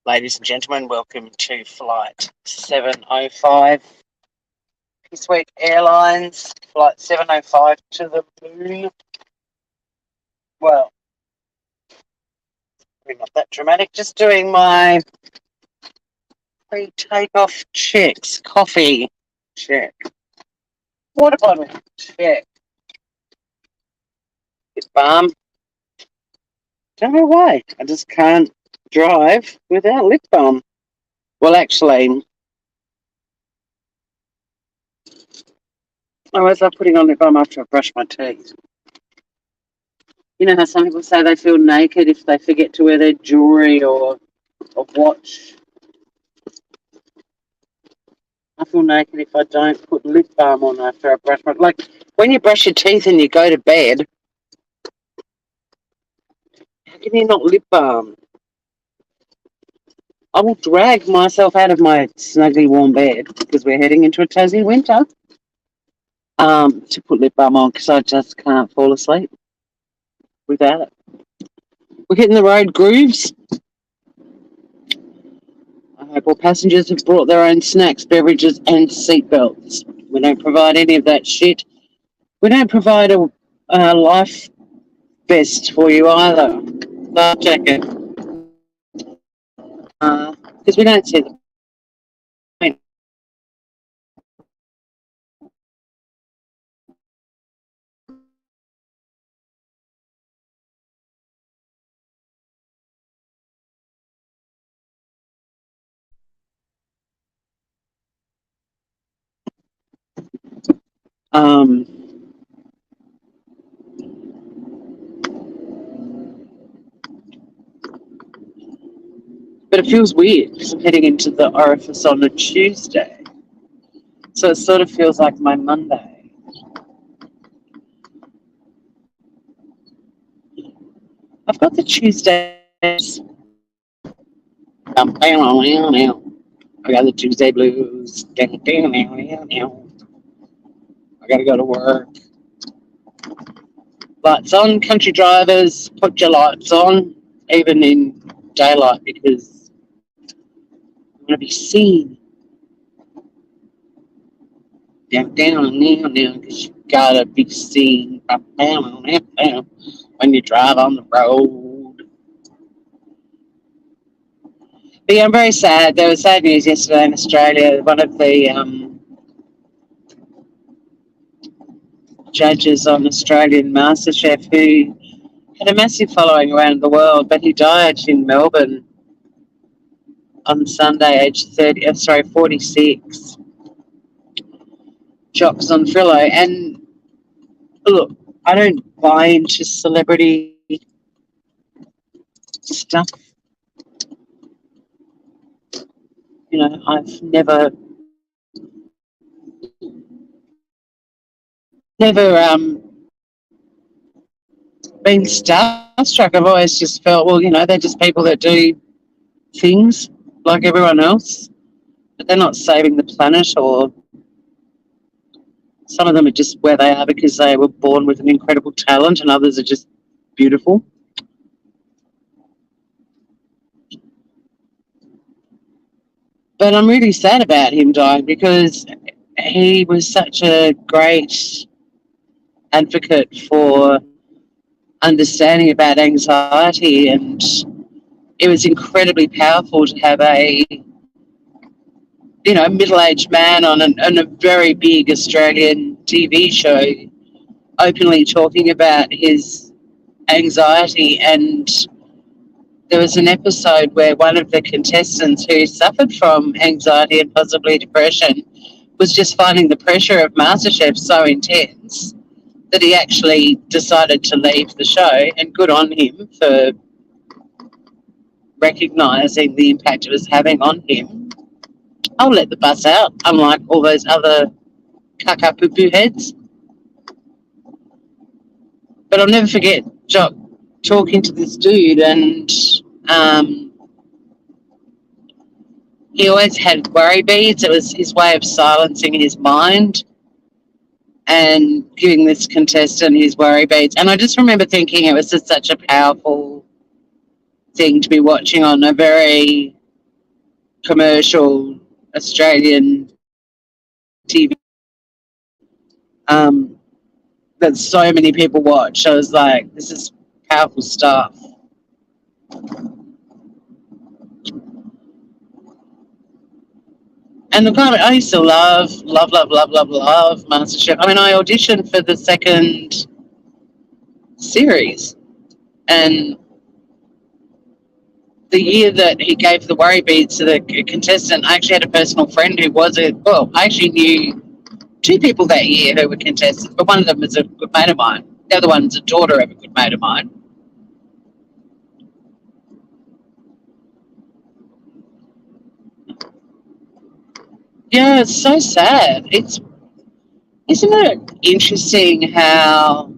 Ladies and gentlemen, welcome to Flight 705, Sweet Airlines, Flight 705 to the moon. Well, we're not that dramatic, just doing my pre-takeoff checks, coffee check, water bottle check. It's balm. Don't know why, I just can't drive without lip balm. Well, actually, I was putting on lip balm after I brushed my teeth. You know how some people say they feel naked if they forget to wear their jewellery or a watch? I feel naked if I don't put lip balm on after I brush my... Like, when you brush your teeth and you go to bed, how can you not lip balm? I will drag myself out of my snugly warm bed, because we're heading into a Tassie winter, to put lip balm on, because I just can't fall asleep without it. We're hitting the road grooves. I hope all passengers have brought their own snacks, beverages, and seatbelts. We don't provide any of that shit. We don't provide a life vest for you either. Life jacket. Because we don't see the point. But it feels weird because I'm heading into the orifice on a Tuesday. So it sort of feels like my Monday. I've got the Tuesdays. I got the Tuesday blues. I gotta go to work. Lights on, country drivers, put your lights on, even in daylight, because I want to be seen. Down, because you gotta be seen when you drive on the road. But yeah, I'm very sad. There was sad news yesterday in Australia. One of the judges on Australian MasterChef, who had a massive following around the world, but he died in Melbourne on Sunday, aged 46. Jocks on Thriller. And look, I don't buy into celebrity stuff. You know, I've never been starstruck. I've always just felt, well, you know, they're just people that do things like everyone else, but they're not saving the planet, or some of them are just where they are because they were born with an incredible talent, and others are just beautiful. But I'm really sad about him dying because he was such a great advocate for understanding about anxiety, and it was incredibly powerful to have a middle-aged man on a very big Australian TV show openly talking about his anxiety. And there was an episode where one of the contestants who suffered from anxiety and possibly depression was just finding the pressure of MasterChef so intense that he actually decided to leave the show, and good on him for recognising the impact it was having on him. I'll let the bus out, unlike all those other caca poo-poo heads. But I'll never forget Jock talking to this dude, and he always had worry beads. It was his way of silencing his mind and giving this contestant his worry beads. And I just remember thinking it was just such a powerful thing to be watching on a very commercial Australian TV um, that so many people watch. I was like, this is powerful stuff. And look, I used to love MasterChef. I mean, I auditioned for the second series, and the year that he gave the worry beads to the contestant, I actually had a personal friend who was a well, I actually knew two people that year who were contestants, but one of them was a good mate of mine. The other one's a daughter of a good mate of mine. Yeah, it's so sad. It's isn't it interesting how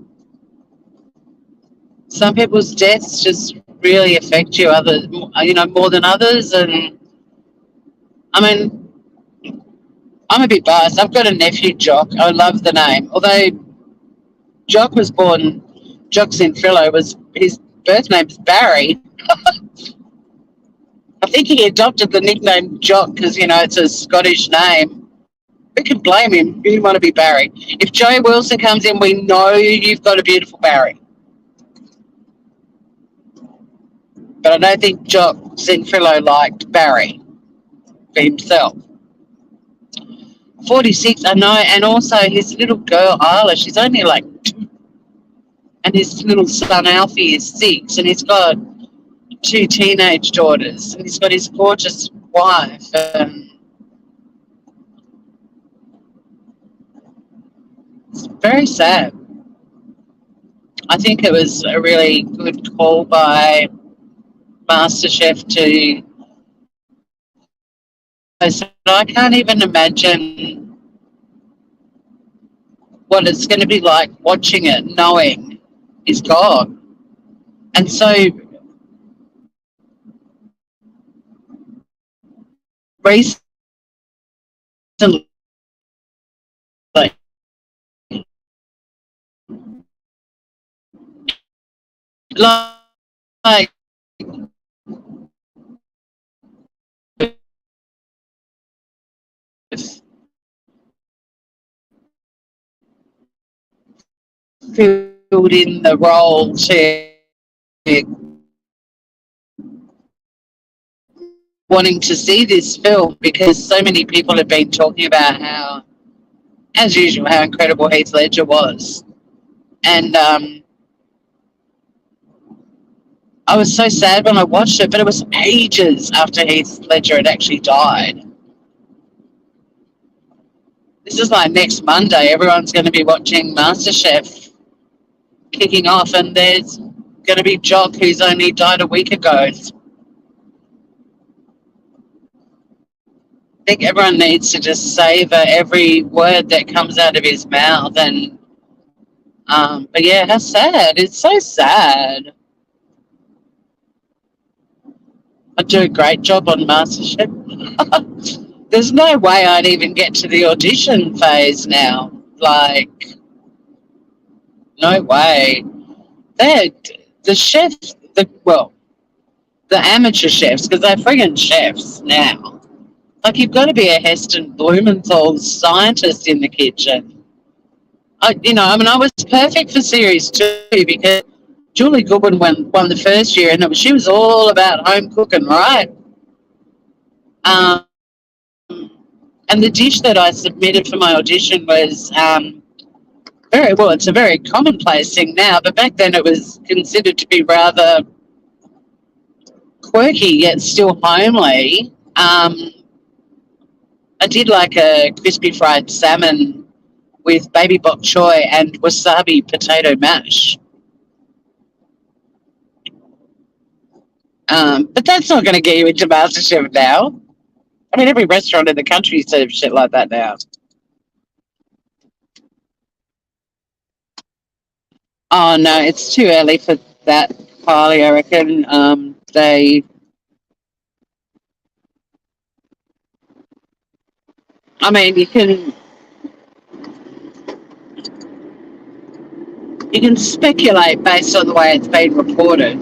some people's deaths just really affect you, more than others. And I mean, I'm a bit biased. I've got a nephew, Jock. I love the name. Although Jock was born, Jock Zinfrillo was his birth name's Barry. I think he adopted the nickname Jock because it's a Scottish name. Who could blame him? Who didn't want to be Barry? If Joey Wilson comes in, we know you've got a beautiful Barry. But I don't think Jock Zinfrillo liked Barry for himself. 46, I know, and also his little girl, Isla, she's only like 2, and his little son, Alfie, is 6, and he's got 2 teenage daughters, and he's got his gorgeous wife, and it's very sad. I think it was a really good call by MasterChef to. I can't even imagine what it's going to be like watching it, knowing he's gone. And so recently, like, filled in the role to wanting to see this film because so many people have been talking about how, as usual, how incredible Heath Ledger was. And I was so sad when I watched it, but it was ages after Heath Ledger had actually died. This is like next Monday. Everyone's going to be watching MasterChef kicking off, and there's going to be Jock, who's only died a week ago. I think everyone needs to just savor every word that comes out of his mouth. And but yeah, how sad! It's so sad. I do a great job on MasterChef. There's no way I'd even get to the audition phase now. Like, no way. They're the chefs, the amateur chefs, because they're friggin' chefs now. Like, you've got to be a Heston Blumenthal scientist in the kitchen. I was perfect for series 2 because Julie Goodwin won the first year, and she was all about home cooking, right? Um, and the dish that I submitted for my audition was very well. It's a very commonplace thing now, but back then it was considered to be rather quirky yet still homely. I did like a crispy fried salmon with baby bok choy and wasabi potato mash. But that's not going to get you into MasterChef now. I mean, every restaurant in the country serves shit like that now. Oh, no, it's too early for that, Kylie, I reckon. I mean, you can speculate based on the way it's been reported,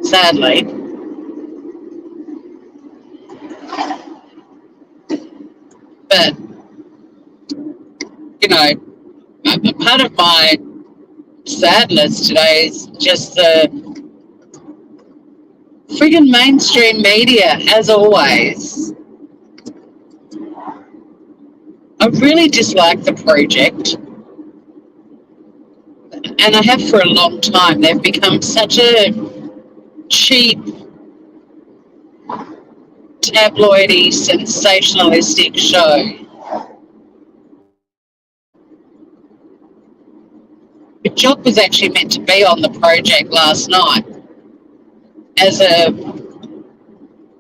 sadly. But, you know, part of my sadness today is just the friggin' mainstream media, as always. I really dislike the project, and I have for a long time. They've become such a cheap, tabloidy, sensationalistic show. But Jock was actually meant to be on the project last night as a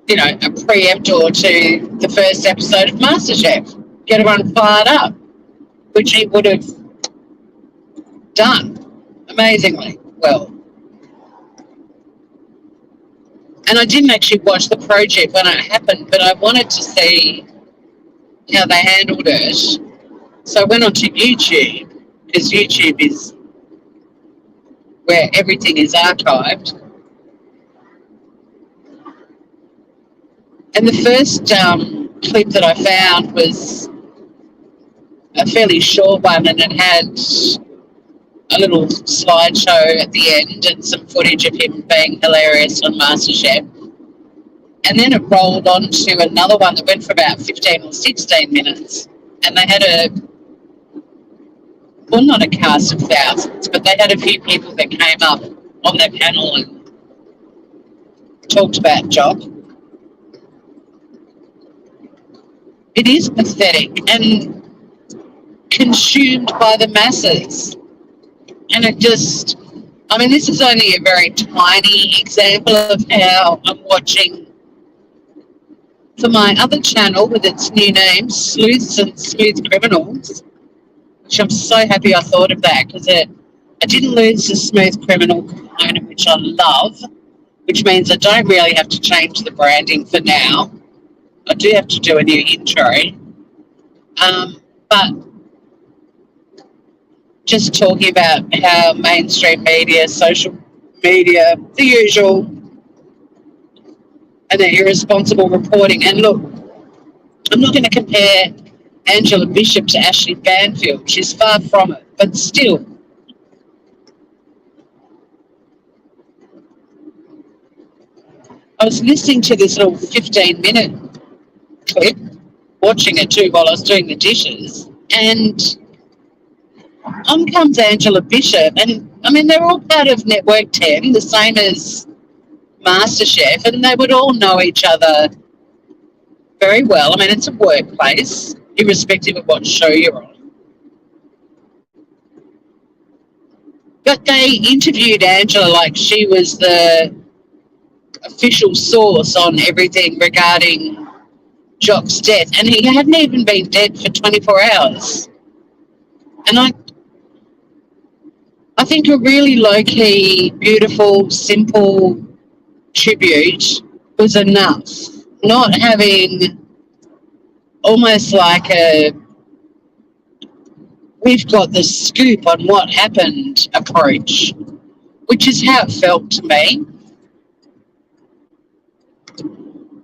preemptor to the first episode of MasterChef. Get everyone fired up, which he would have done amazingly well. And I didn't actually watch the project when it happened, but I wanted to see how they handled it. So I went onto YouTube, because YouTube is where everything is archived. And the first clip that I found was a fairly short one, and it had a little slideshow at the end and some footage of him being hilarious on MasterChef. And then it rolled on to another one that went for about 15 or 16 minutes. And they had not a cast of thousands, but they had a few people that came up on their panel and talked about Jock. It is pathetic and consumed by the masses. And it just, this is only a very tiny example of how I'm watching for my other channel with its new name, Sleuths and Sleuth Criminals, which I'm so happy I thought of that, because I didn't lose the smooth criminal component, which I love, which means I don't really have to change the branding for now. I do have to do a new intro. But just talking about how mainstream media, social media, the usual, and the irresponsible reporting. And look, I'm not going to compare Angela Bishop to Ashley Banfield. She's far from it. But still, I was listening to this little 15-minute clip, watching it too while I was doing the dishes, and on comes Angela Bishop, and they're all part of Network 10, the same as MasterChef, and they would all know each other very well. It's a workplace, irrespective of what show you're on. But they interviewed Angela like she was the official source on everything regarding Jock's death, and he hadn't even been dead for 24 hours. And I think a really low-key, beautiful, simple tribute was enough. Not having almost like we've got the scoop on what happened approach, which is how it felt to me.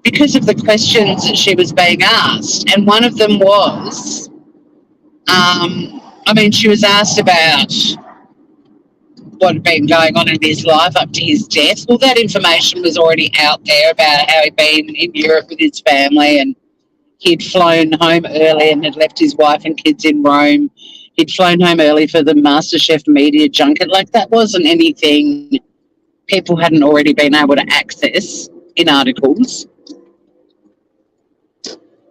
Because of the questions that she was being asked. And one of them was, she was asked about what had been going on in his life up to his death. Well, that information was already out there about how he'd been in Europe with his family, and he'd flown home early and had left his wife and kids in Rome. He'd flown home early for the MasterChef media junket. Like, that wasn't anything people hadn't already been able to access in articles.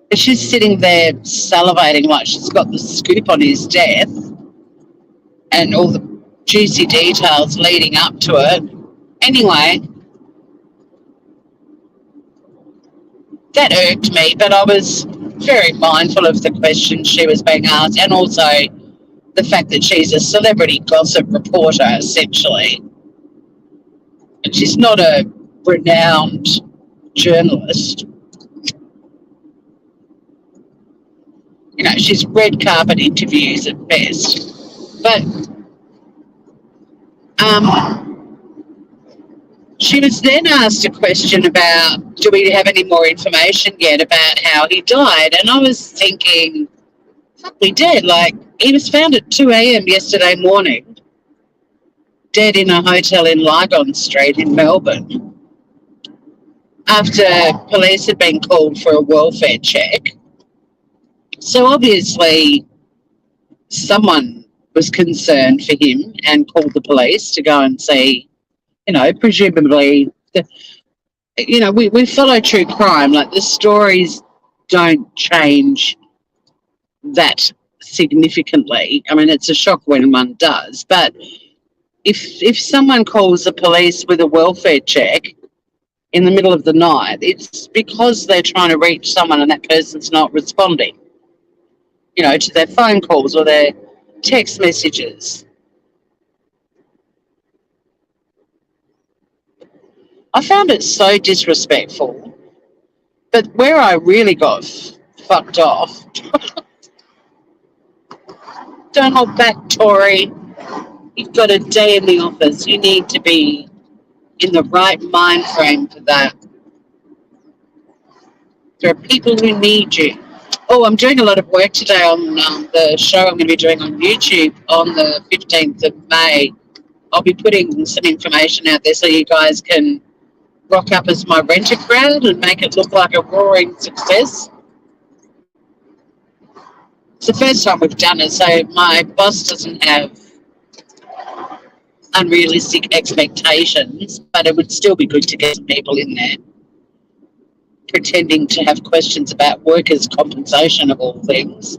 But she's sitting there salivating like she's got the scoop on his death and all the juicy details leading up to it. Anyway, that irked me, but I was very mindful of the questions she was being asked, and also the fact that she's a celebrity gossip reporter, essentially. And she's not a renowned journalist. She's red carpet interviews at best. But She was then asked a question about, do we have any more information yet about how he died? And I was thinking, fuck, we did. Like, he was found at 2 a.m. yesterday morning, dead in a hotel in Lygon Street in Melbourne, after police had been called for a welfare check. So obviously, someone was concerned for him and called the police to go and see, presumably, we follow true crime. Like, the stories don't change that significantly. I mean, it's a shock when one does, but if someone calls the police with a welfare check in the middle of the night, it's because they're trying to reach someone and that person's not responding, to their phone calls or their text messages. I found it so disrespectful. But where I really got fucked off, don't hold back, Tori. You've got a day in the office. You need to be in the right mind frame for that. There are people who need you. Oh, I'm doing a lot of work today on the show I'm going to be doing on YouTube on the 15th of May. I'll be putting some information out there so you guys can rock up as my renter crowd and make it look like a roaring success. It's the first time we've done it, so my boss doesn't have unrealistic expectations, but it would still be good to get some people in there pretending to have questions about workers' compensation of all things.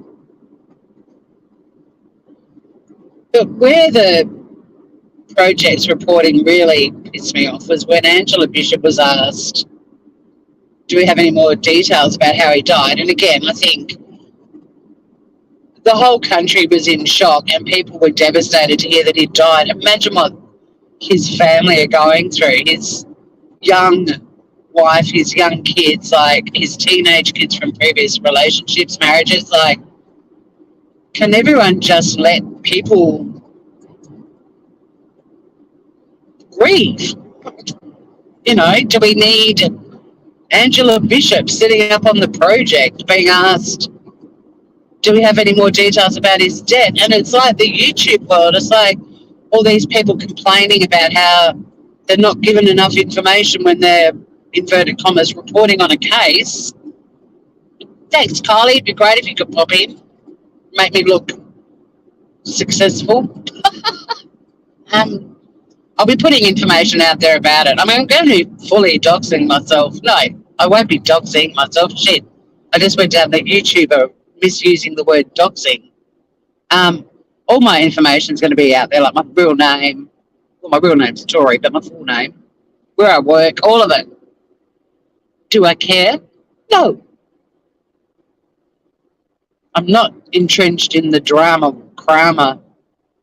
But where the project's reporting really pissed me off was when Angela Bishop was asked, do we have any more details about how he died? And again, I think the whole country was in shock and people were devastated to hear that he died. Imagine what his family are going through. His young wife, his young kids, like his teenage kids from previous relationships, marriages. Like, can everyone just let people grieve? Do we need Angela Bishop sitting up on the project being asked, do we have any more details about his death? And it's like the YouTube world. It's like all these people complaining about how they're not given enough information when they're, inverted commas, reporting on a case. Thanks, Kylie. It'd be great if you could pop in, make me look successful. I'll be putting information out there about it. I mean, I'm going to be fully doxing myself. No, I won't be doxing myself. Shit. I just went down the YouTuber misusing the word doxing. All my information's going to be out there, like my real name. Well, my real name's Tori, but my full name, where I work, all of it. Do I care? No. I'm not entrenched in the drama,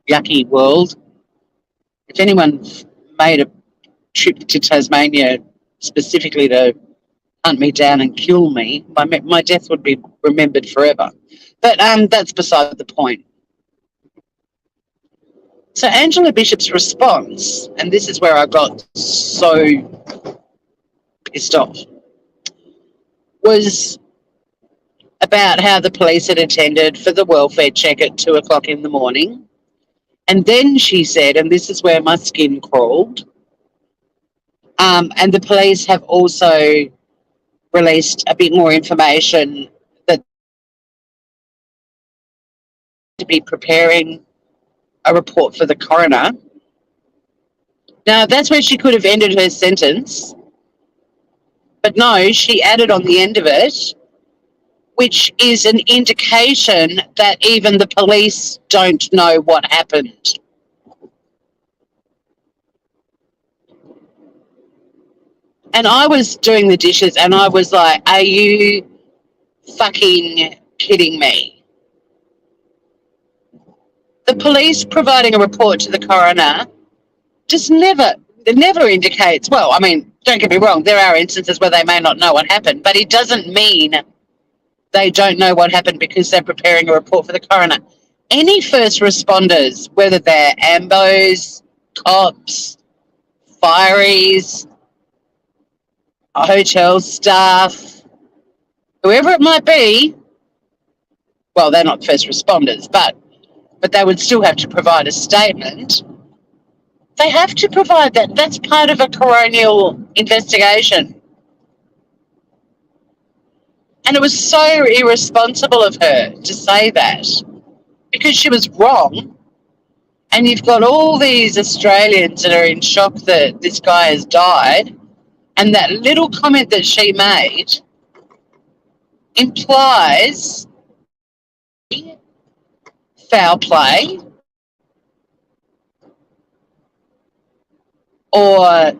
yucky world. If anyone made a trip to Tasmania specifically to hunt me down and kill me, my death would be remembered forever. But that's beside the point. So Angela Bishop's response, and this is where I got so pissed off, was about how the police had attended for the welfare check at 2 o'clock in the morning. And then she said, and this is where my skin crawled, and the police have also released a bit more information that to be preparing a report for the coroner. Now, that's where she could have ended her sentence. But no, she added on the end of it, which is an indication that even the police don't know what happened. And I was doing the dishes and I was like, are you fucking kidding me? The police providing a report to the coroner just never indicates, well, I mean, don't get me wrong, there are instances where they may not know what happened, but it doesn't mean they don't know what happened because they're preparing a report for the coroner. Any first responders, whether they're AMBOs, cops, fireys, hotel staff, whoever it might be. Well, they're not first responders, but they would still have to provide a statement. They have to provide that. That's part of a coronial investigation. And it was so irresponsible of her to say that because she was wrong. And you've got all these Australians that are in shock that this guy has died. And that little comment that she made implies foul play or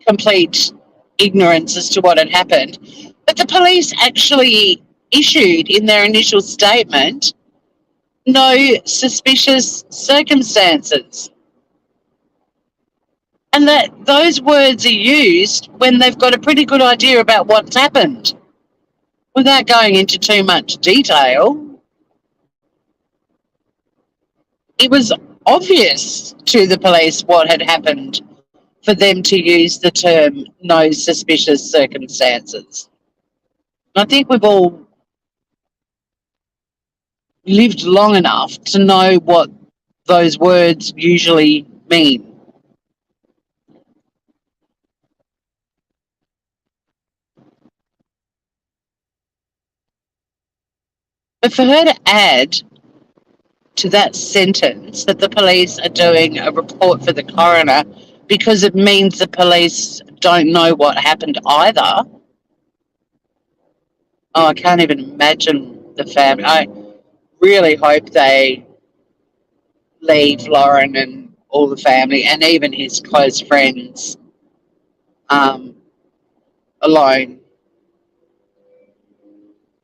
complete ignorance as to what had happened. But the police actually issued in their initial statement no suspicious circumstances. And that those words are used when they've got a pretty good idea about what's happened. Without going into too much detail, it was obvious to the police what had happened for them to use the term no suspicious circumstances. I think we've all lived long enough to know what those words usually mean. But for her to add to that sentence that the police are doing a report for the coroner because it means the police don't know what happened either. Oh, I can't even imagine the family. I really hope they leave Lauren and all the family and even his close friends alone.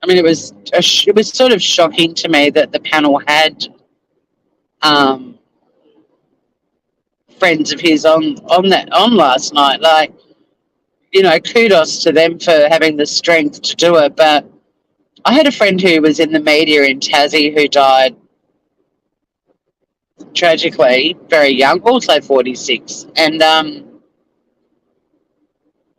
I mean, it was sort of shocking to me that the panel had friends of his on last night. Like, you know, kudos to them for having the strength to do it. But I had a friend who was in the media in Tassie who died tragically very young, also 46, and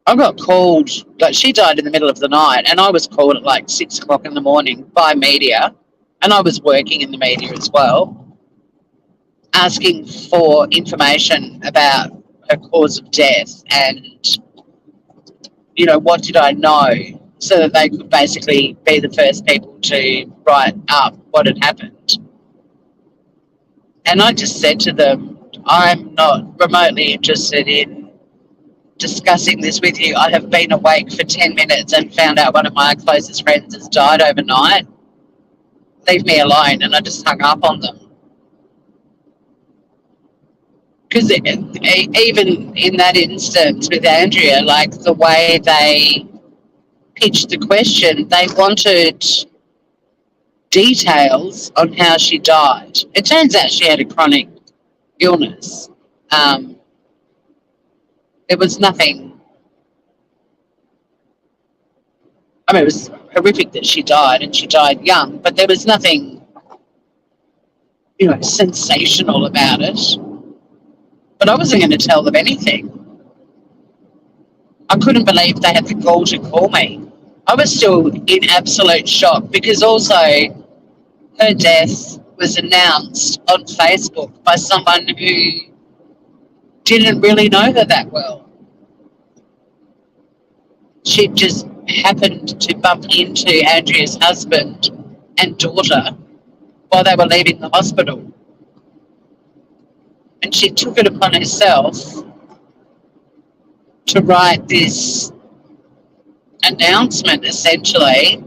I got called. Like, she died in the middle of the night, and I was called at like 6 o'clock in the morning by media, and I was working in the media as well, asking for information about her cause of death and, you know, what did I know, so that they could basically be the first people to write up what had happened. And I just said to them, I'm not remotely interested in discussing this with you. I have been awake for 10 minutes and found out one of my closest friends has died overnight. Leave me alone. And I just hung up on them. Because even in that instance with Andrea, like the way they pitched the question, they wanted details on how she died. It turns out she had a chronic illness. It was nothing. I mean, it was horrific that she died, and she died young, but there was nothing, you know, sensational about it. But I wasn't going to tell them anything. I couldn't believe they had the gall to call me. I was still in absolute shock because also her death was announced on Facebook by someone who didn't really know her that well. She just happened to bump into Andrea's husband and daughter while they were leaving the hospital. And she took it upon herself to write this announcement, essentially.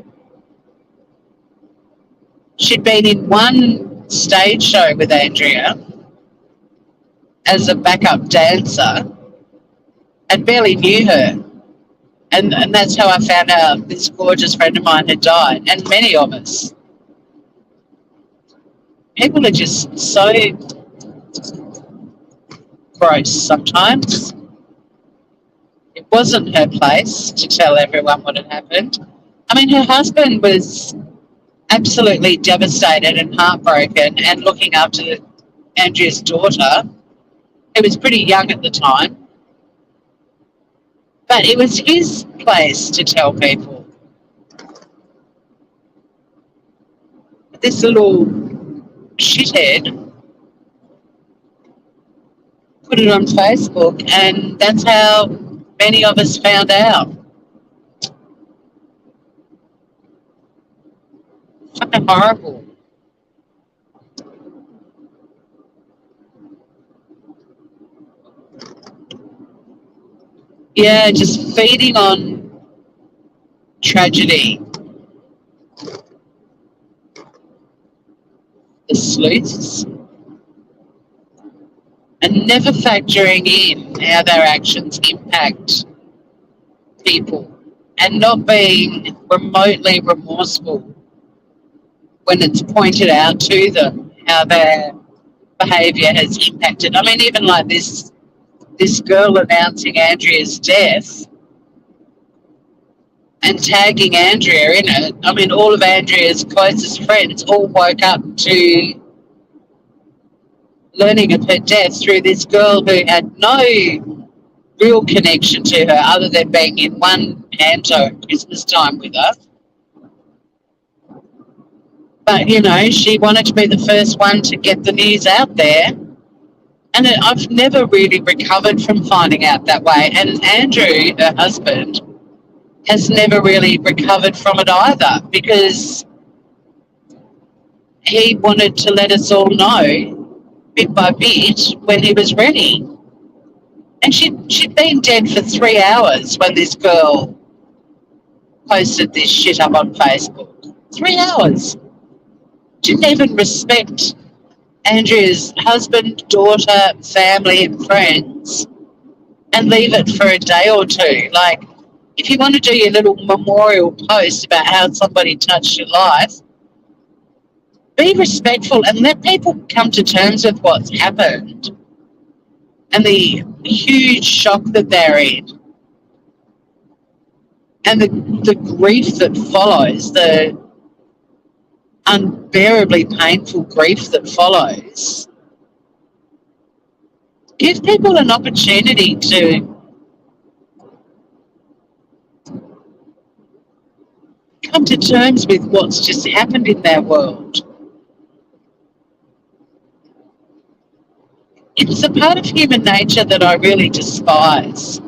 She'd been in one stage show with Andrea as a backup dancer and barely knew her. And that's how I found out this gorgeous friend of mine had died, and many of us. People are just so gross sometimes. It wasn't her place to tell everyone what had happened. I mean, her husband was absolutely devastated and heartbroken and looking after Andrea's daughter, who was pretty young at the time. But it was his place to tell people. This little shithead put it on Facebook, and that's how many of us found out. Fucking horrible. Yeah, just feeding on tragedy. The sleuths, and never factoring in how their actions impact people, and not being remotely remorseful when it's pointed out to them how their behaviour has impacted. I mean, even like this girl announcing Andrea's death and tagging Andrea in it. I mean, all of Andrea's closest friends all woke up to learning of her death through this girl who had no real connection to her other than being in one panto at Christmas time with her. But, you know, she wanted to be the first one to get the news out there. And I've never really recovered from finding out that way. And Andrew, her husband, has never really recovered from it either, because he wanted to let us all know bit by bit when he was ready. And she'd been dead for 3 hours when this girl posted this shit up on Facebook. 3 hours. Didn't even respect Andrea's husband, daughter, family, and friends, and leave it for a day or two. Like, if you want to do your little memorial post about how somebody touched your life, be respectful and let people come to terms with what's happened and the huge shock that they're in, and the grief that follows, the unbearably painful grief that follows. Give people an opportunity to come to terms with what's just happened in their world. It's a part of human nature that I really despise.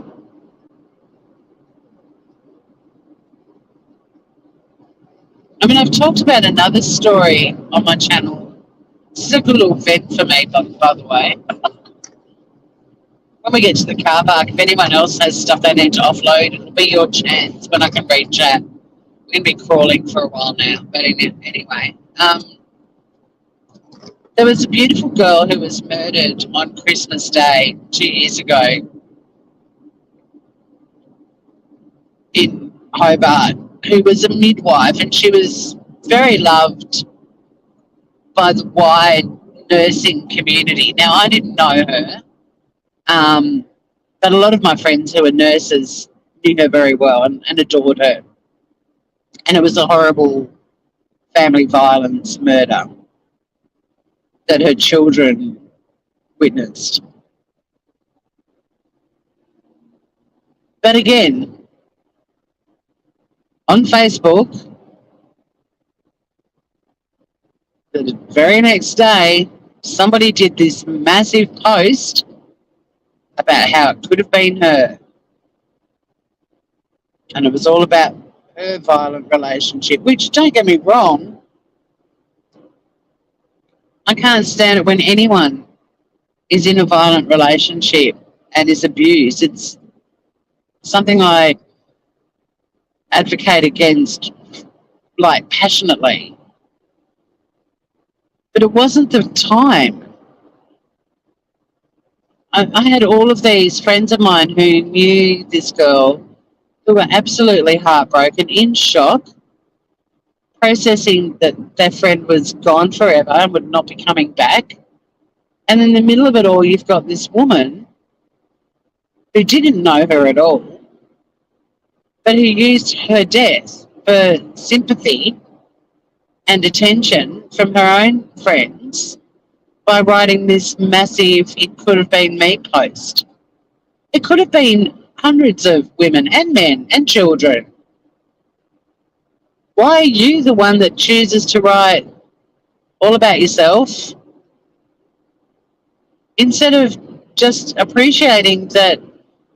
I mean, I've talked about another story on my channel. This is a good little vent for me, by the way. When we get to the car park, if anyone else has stuff they need to offload, it'll be your chance when I can read chat. We're going to be crawling for a while now, but anyway. There was a beautiful girl who was murdered on Christmas Day 2 years ago in Hobart, who was a midwife, and she was very loved by the wide nursing community. Now, I didn't know her, but a lot of my friends who were nurses knew her very well and adored her. And it was a horrible family violence murder that her children witnessed. But again, on Facebook, the very next day, somebody did this massive post about how it could have been her. And it was all about her violent relationship, which, don't get me wrong, I can't stand it when anyone is in a violent relationship and is abused. It's something I advocate against, like, passionately. But it wasn't the time. I had all of these friends of mine who knew this girl, who were absolutely heartbroken, in shock, processing that their friend was gone forever and would not be coming back. And in the middle of it all, you've got this woman who didn't know her at all, but who used her death for sympathy and attention from her own friends by writing this massive "it could have been me" post. It could have been hundreds of women and men and children. Why are you the one that chooses to write all about yourself instead of just appreciating that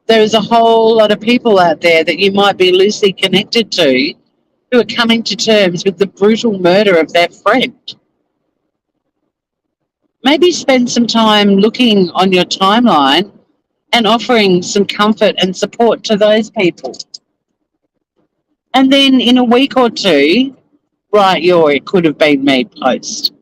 there is a whole lot of people out there that you might be loosely connected to who are coming to terms with the brutal murder of their friend? Maybe spend some time looking on your timeline and offering some comfort and support to those people. And then in a week or two, write your "it could have been me" post.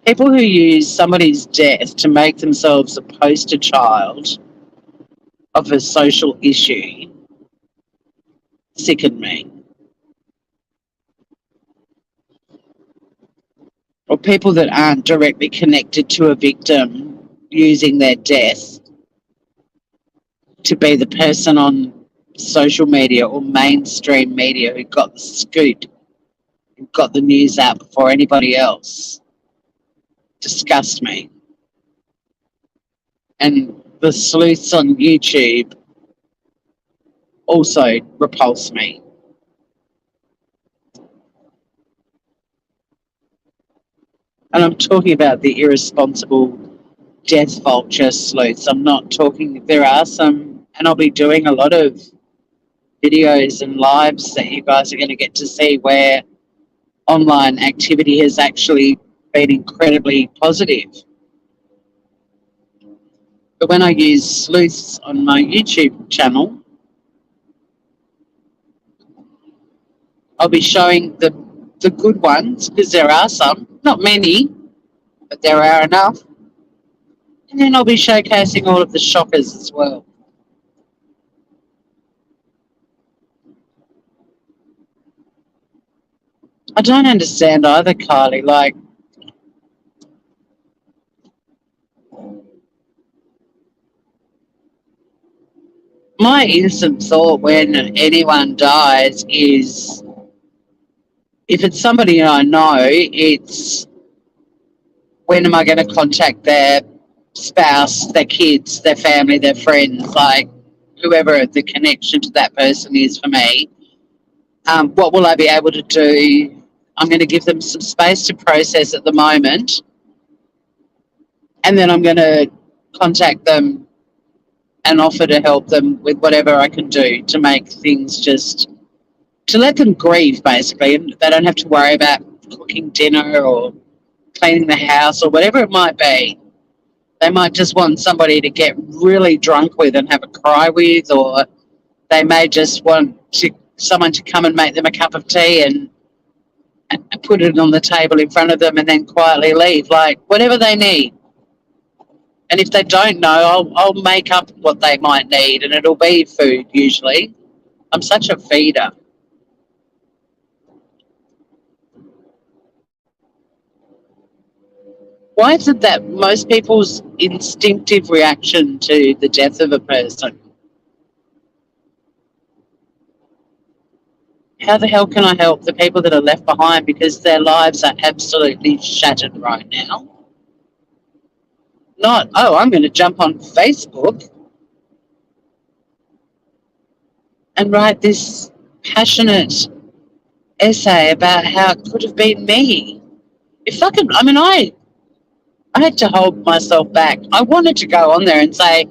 People who use somebody's death to make themselves a poster child of a social issue sicken me. Or people that aren't directly connected to a victim using their death to be the person on social media or mainstream media who got the scoop, who got the news out before anybody else, disgust me. And the sleuths on YouTube also repulse me. And I'm talking about the irresponsible death vulture sleuths. I'm not talking, there are some, and I'll be doing a lot of videos and lives that you guys are going to get to see where online activity has actually been incredibly positive. But when I use sleuths on my YouTube channel, I'll be showing the good ones, because there are some, not many, but there are enough. And then I'll be showcasing all of the shockers as well. I don't understand either, Kylie. Like, my instant thought when anyone dies is, if it's somebody I know, it's when am I going to contact their spouse, their kids, their family, their friends, like whoever the connection to that person is for me. What will I be able to do? I'm going to give them some space to process at the moment, and then I'm going to contact them and offer to help them with whatever I can do to make things just, to let them grieve, basically, and they don't have to worry about cooking dinner or cleaning the house or whatever it might be. They might just want somebody to get really drunk with and have a cry with, or they may just want someone to come and make them a cup of tea and put it on the table in front of them and then quietly leave, like whatever they need. And if they don't know, I'll make up what they might need, and it'll be food usually. I'm such a feeder. Why is it that most people's instinctive reaction to the death of a person, how the hell can I help the people that are left behind because their lives are absolutely shattered right now? Not, oh, I'm going to jump on Facebook and write this passionate essay about how it could have been me. If I could, I mean, I had to hold myself back. I wanted to go on there and say,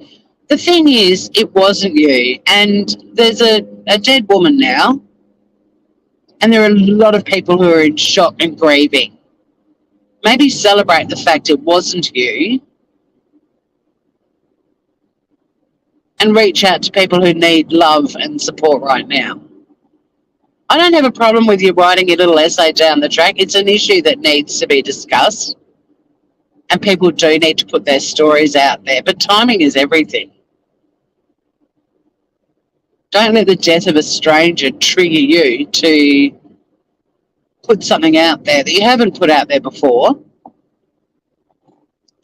the thing is, it wasn't you. And there's a dead woman now, and there are a lot of people who are in shock and grieving. Maybe celebrate the fact it wasn't you and reach out to people who need love and support right now. I don't have a problem with you writing your little essay down the track. It's an issue that needs to be discussed, and people do need to put their stories out there, but timing is everything. Don't let the death of a stranger trigger you to put something out there that you haven't put out there before.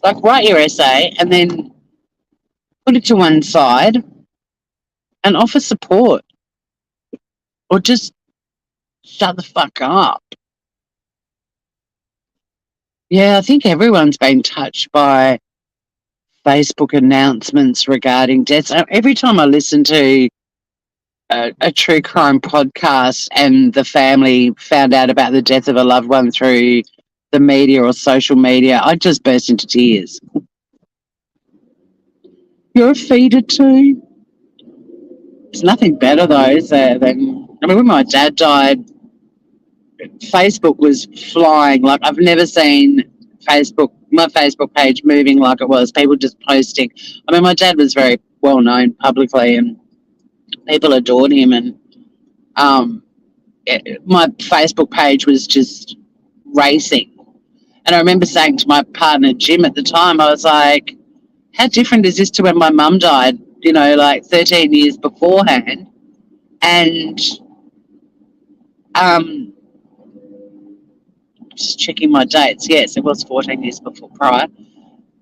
Like, write your essay and then put it to one side and offer support. or just shut the fuck up. Yeah, I think everyone's been touched by Facebook announcements regarding deaths. Every time I listen to a true crime podcast and the family found out about the death of a loved one through the media or social media, I just burst into tears. You're a feeder too. There's nothing better though, is there? Than I mean, when my dad died, Facebook was flying. Like I've never seen my Facebook page moving like it was. People just posting. I mean, my dad was very well known publicly, and people adored him. And um, my Facebook page was just racing. And I remember saying to my partner Jim at the time, I was like, "How different is this to when my mum died? You know, like 13 years beforehand." And um, just checking my dates. Yes, it was 14 years before prior.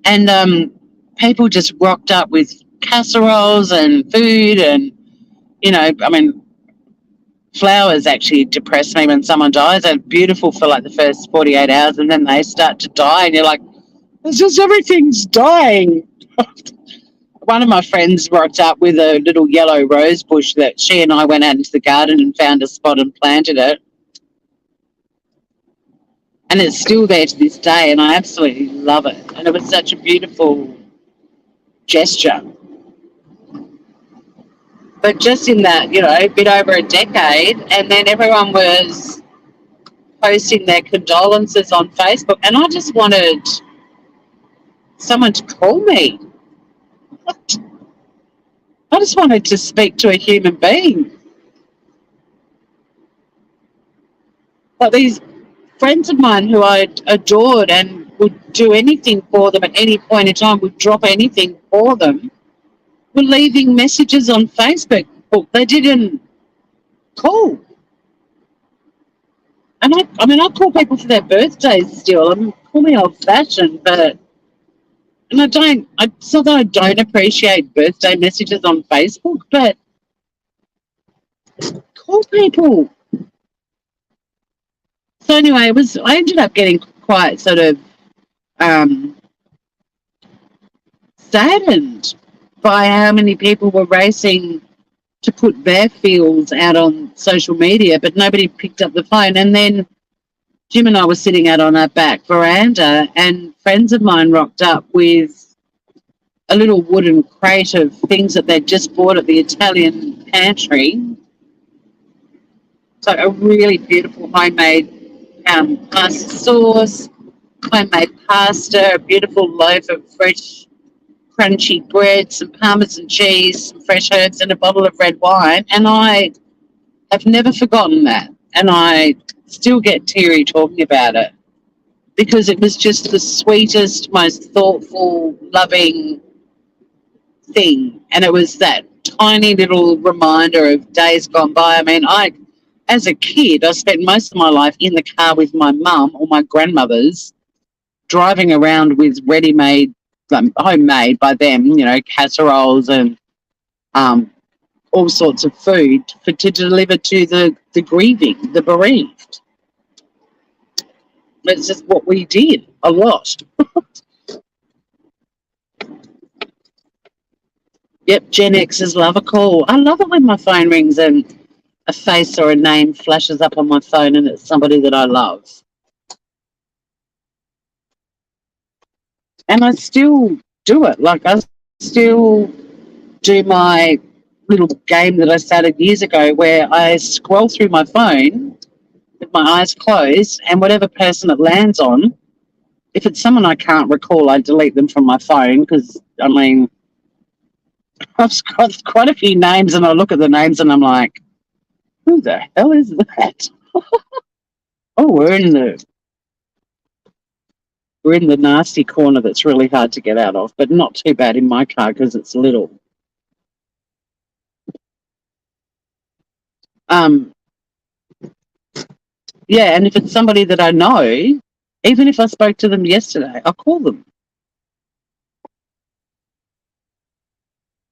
And people just rocked up with casseroles and food, and I mean, flowers actually depress me when someone dies. They're beautiful for like the first 48 hours, and then they start to die, and you're like, it's just everything's dying. One of my friends rocked up with a little yellow rose bush that she and I went out into the garden and found a spot and planted it. And it's still there to this day, and I absolutely love it. And it was such a beautiful gesture. But just in that, a bit over a decade, and then everyone was posting their condolences on Facebook, and I just wanted someone to call me. I just wanted to speak to a human being. Like these friends of mine who I adored and would do anything for them at any point in time, would drop anything for them, were leaving messages on Facebook. They didn't call. And I call people for their birthdays still. I mean, call me old fashioned, but and it's not that I don't appreciate birthday messages on Facebook, but call people. So anyway, I ended up getting quite sort of um, saddened by how many people were racing to put their feels out on social media, but nobody picked up the phone. And then Jim and I were sitting out on our back veranda, and friends of mine rocked up with a little wooden crate of things that they'd just bought at the Italian pantry. So a really beautiful homemade pasta sauce, homemade pasta, a beautiful loaf of fresh crunchy bread, some parmesan cheese, some fresh herbs, and a bottle of red wine. And I have never forgotten that. And I still get teary talking about it because it was just the sweetest, most thoughtful, loving thing. And it was that tiny little reminder of days gone by. I mean, as a kid, I spent most of my life in the car with my mum or my grandmother's, driving around with ready-made, homemade by them, casseroles and all sorts of food to deliver to the grieving, the bereaved. It's just what we did a lot. Yep, Gen Xers love a call. I love it when my phone rings and a face or a name flashes up on my phone and it's somebody that I love. And I still do it. Like I still do my little game that I started years ago where I scroll through my phone with my eyes closed, and whatever person it lands on, if it's someone I can't recall, I delete them from my phone because, I mean, I've got quite a few names and I look at the names and I'm like, who the hell is that? Oh, we're in the nasty corner that's really hard to get out of, but not too bad in my car because it's little. Yeah, and if it's somebody that I know, even if I spoke to them yesterday, I'll call them.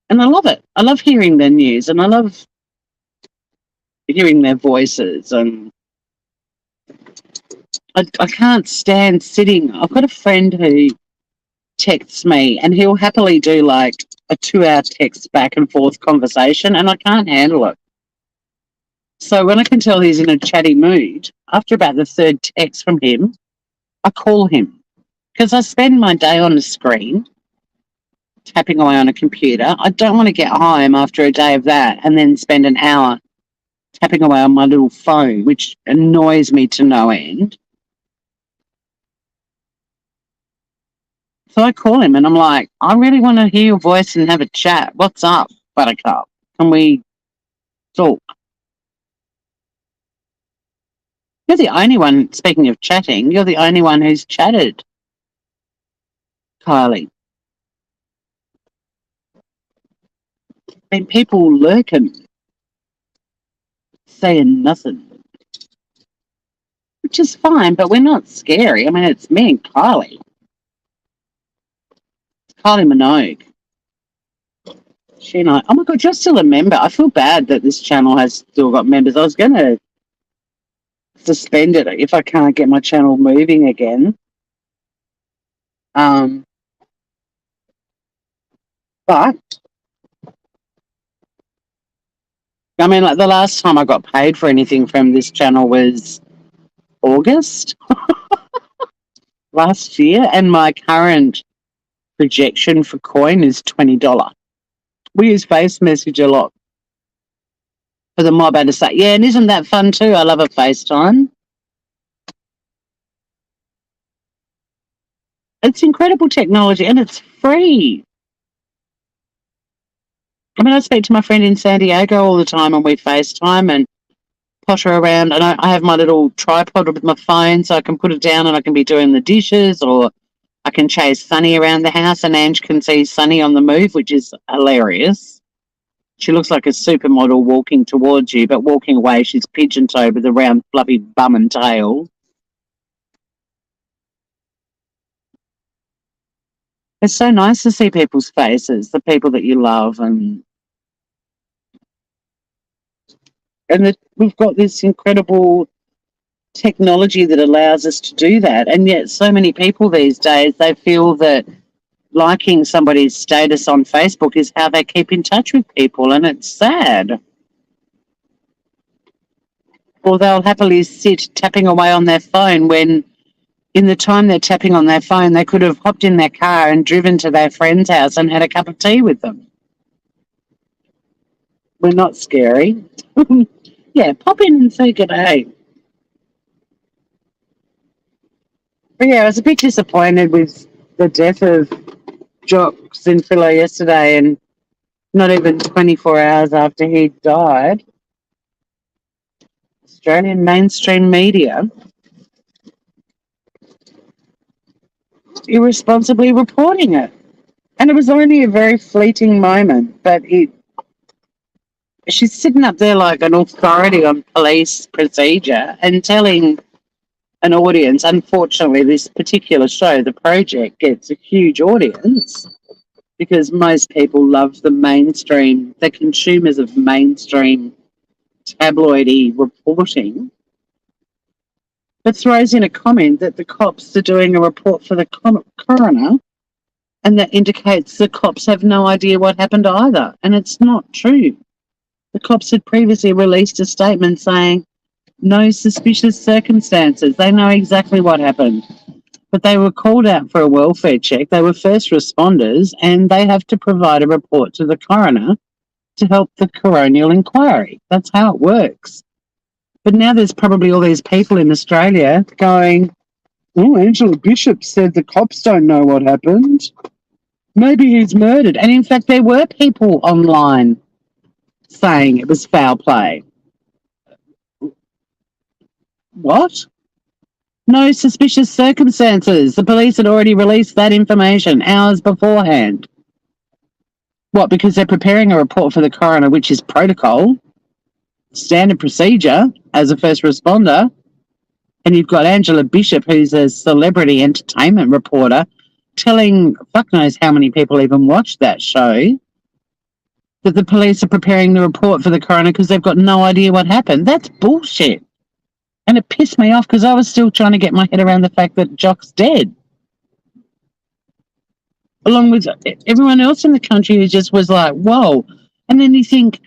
And I love it. I love hearing their news, and I love hearing their voices, and I can't stand sitting. I've got a friend who texts me, and he'll happily do like a 2-hour text back and forth conversation, and I can't handle it. So when I can tell he's in a chatty mood, after about the third text from him, I call him because I spend my day on the screen tapping away on a computer. I don't want to get home after a day of that and then spend an hour tapping away on my little phone, which annoys me to no end. So I call him and I'm like, I really want to hear your voice and have a chat. What's up, Buttercup? Can we talk? You're the only one, speaking of chatting, you're the only one who's chatted, Kylie. I mean, people lurking, saying nothing, which is fine, but we're not scary. I mean, it's me and Kylie. Kylie Minogue. She and I, oh my God, you're still a member. I feel bad that this channel has still got members. I was going to suspend it if I can't get my channel moving again. But, I mean, like the last time I got paid for anything from this channel was August last year, and my current projection for coin is $20. We use Face Message a lot for the mob to say, yeah, and isn't that fun too? I love a FaceTime. It's incredible technology and it's free. I mean, I speak to my friend in San Diego all the time and we FaceTime and potter around. And I have my little tripod with my phone so I can put it down and I can be doing the dishes, or I can chase Sunny around the house and Ange can see Sunny on the move, which is hilarious. She looks like a supermodel walking towards you, but walking away, she's pigeon-toed with a round, fluffy bum and tail. It's so nice to see people's faces, the people that you love, and we've got this incredible technology that allows us to do that. And yet so many people these days, they feel that liking somebody's status on Facebook is how they keep in touch with people, and it's sad. Or they'll happily sit tapping away on their phone when in the time they're tapping on their phone, they could have hopped in their car and driven to their friend's house and had a cup of tea with them. We're not scary. Yeah, pop in and say good day. But yeah, I was a bit disappointed with the death of Jocks in Philo yesterday, and not even 24 hours after he died, Australian mainstream media irresponsibly reporting it. And it was only a very fleeting moment, but she's sitting up there like an authority on police procedure and telling an audience, unfortunately, this particular show, The Project, gets a huge audience because most people love the mainstream, the consumers of mainstream tabloidy reporting, but throws in a comment that the cops are doing a report for the coroner, and that indicates the cops have no idea what happened either. And it's not true. The cops had previously released a statement saying no suspicious circumstances. They know exactly what happened. But they were called out for a welfare check. They were first responders, and they have to provide a report to the coroner to help the coronial inquiry. That's how it works. But now there's probably all these people in Australia going, oh, Angela Bishop said the cops don't know what happened. Maybe he's murdered. And in fact, there were people online saying it was foul play. What? No suspicious circumstances. The police had already released that information hours beforehand. What, because they're preparing a report for the coroner, which is protocol, standard procedure as a first responder, and you've got Angela Bishop, who's a celebrity entertainment reporter, telling fuck knows how many people even watched that show that the police are preparing the report for the coroner because they've got no idea what happened. That's bullshit. And it pissed me off because I was still trying to get my head around the fact that Jock's dead, along with everyone else in the country who just was like, whoa. And then you think,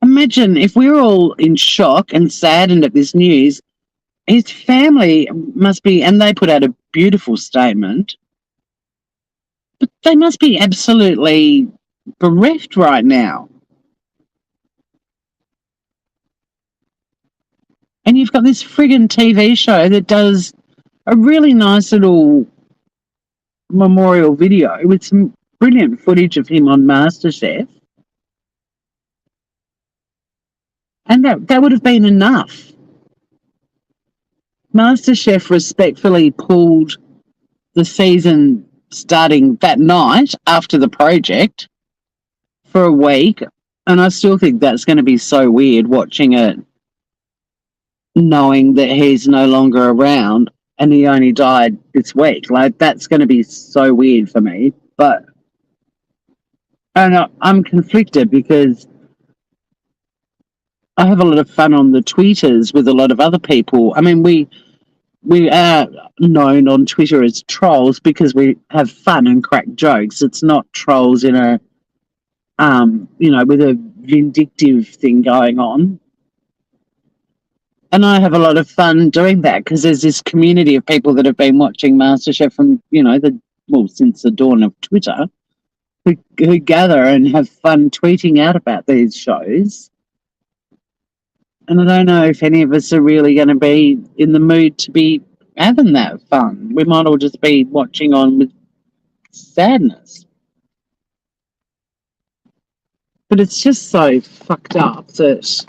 imagine if we were all in shock and saddened at this news, his family must be, and they put out a beautiful statement, but they must be absolutely bereft right now. And you've got this friggin' TV show that does a really nice little memorial video with some brilliant footage of him on MasterChef. And that would have been enough. MasterChef respectfully pulled the season starting that night after the project for a week. And I still think that's going to be so weird watching it, knowing that he's no longer around and he only died this week. Like, that's going to be so weird for me. But I'm conflicted because I have a lot of fun on the tweeters with a lot of other people. I mean, we are known on Twitter as trolls because we have fun and crack jokes. It's not trolls in a, with a vindictive thing going on. And I have a lot of fun doing that because there's this community of people that have been watching MasterChef from, since the dawn of Twitter, who gather and have fun tweeting out about these shows. And I don't know if any of us are really going to be in the mood to be having that fun. We might all just be watching on with sadness. But it's just so fucked up that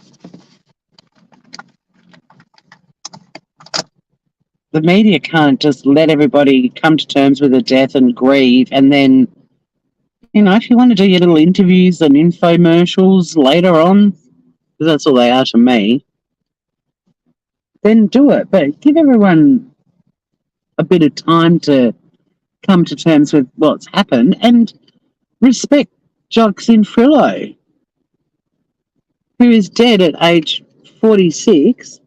the media can't just let everybody come to terms with a death and grieve, and then, if you want to do your little interviews and infomercials later on, because that's all they are to me, then do it. But give everyone a bit of time to come to terms with what's happened and respect Jocks in Frillo, who is dead at age 46.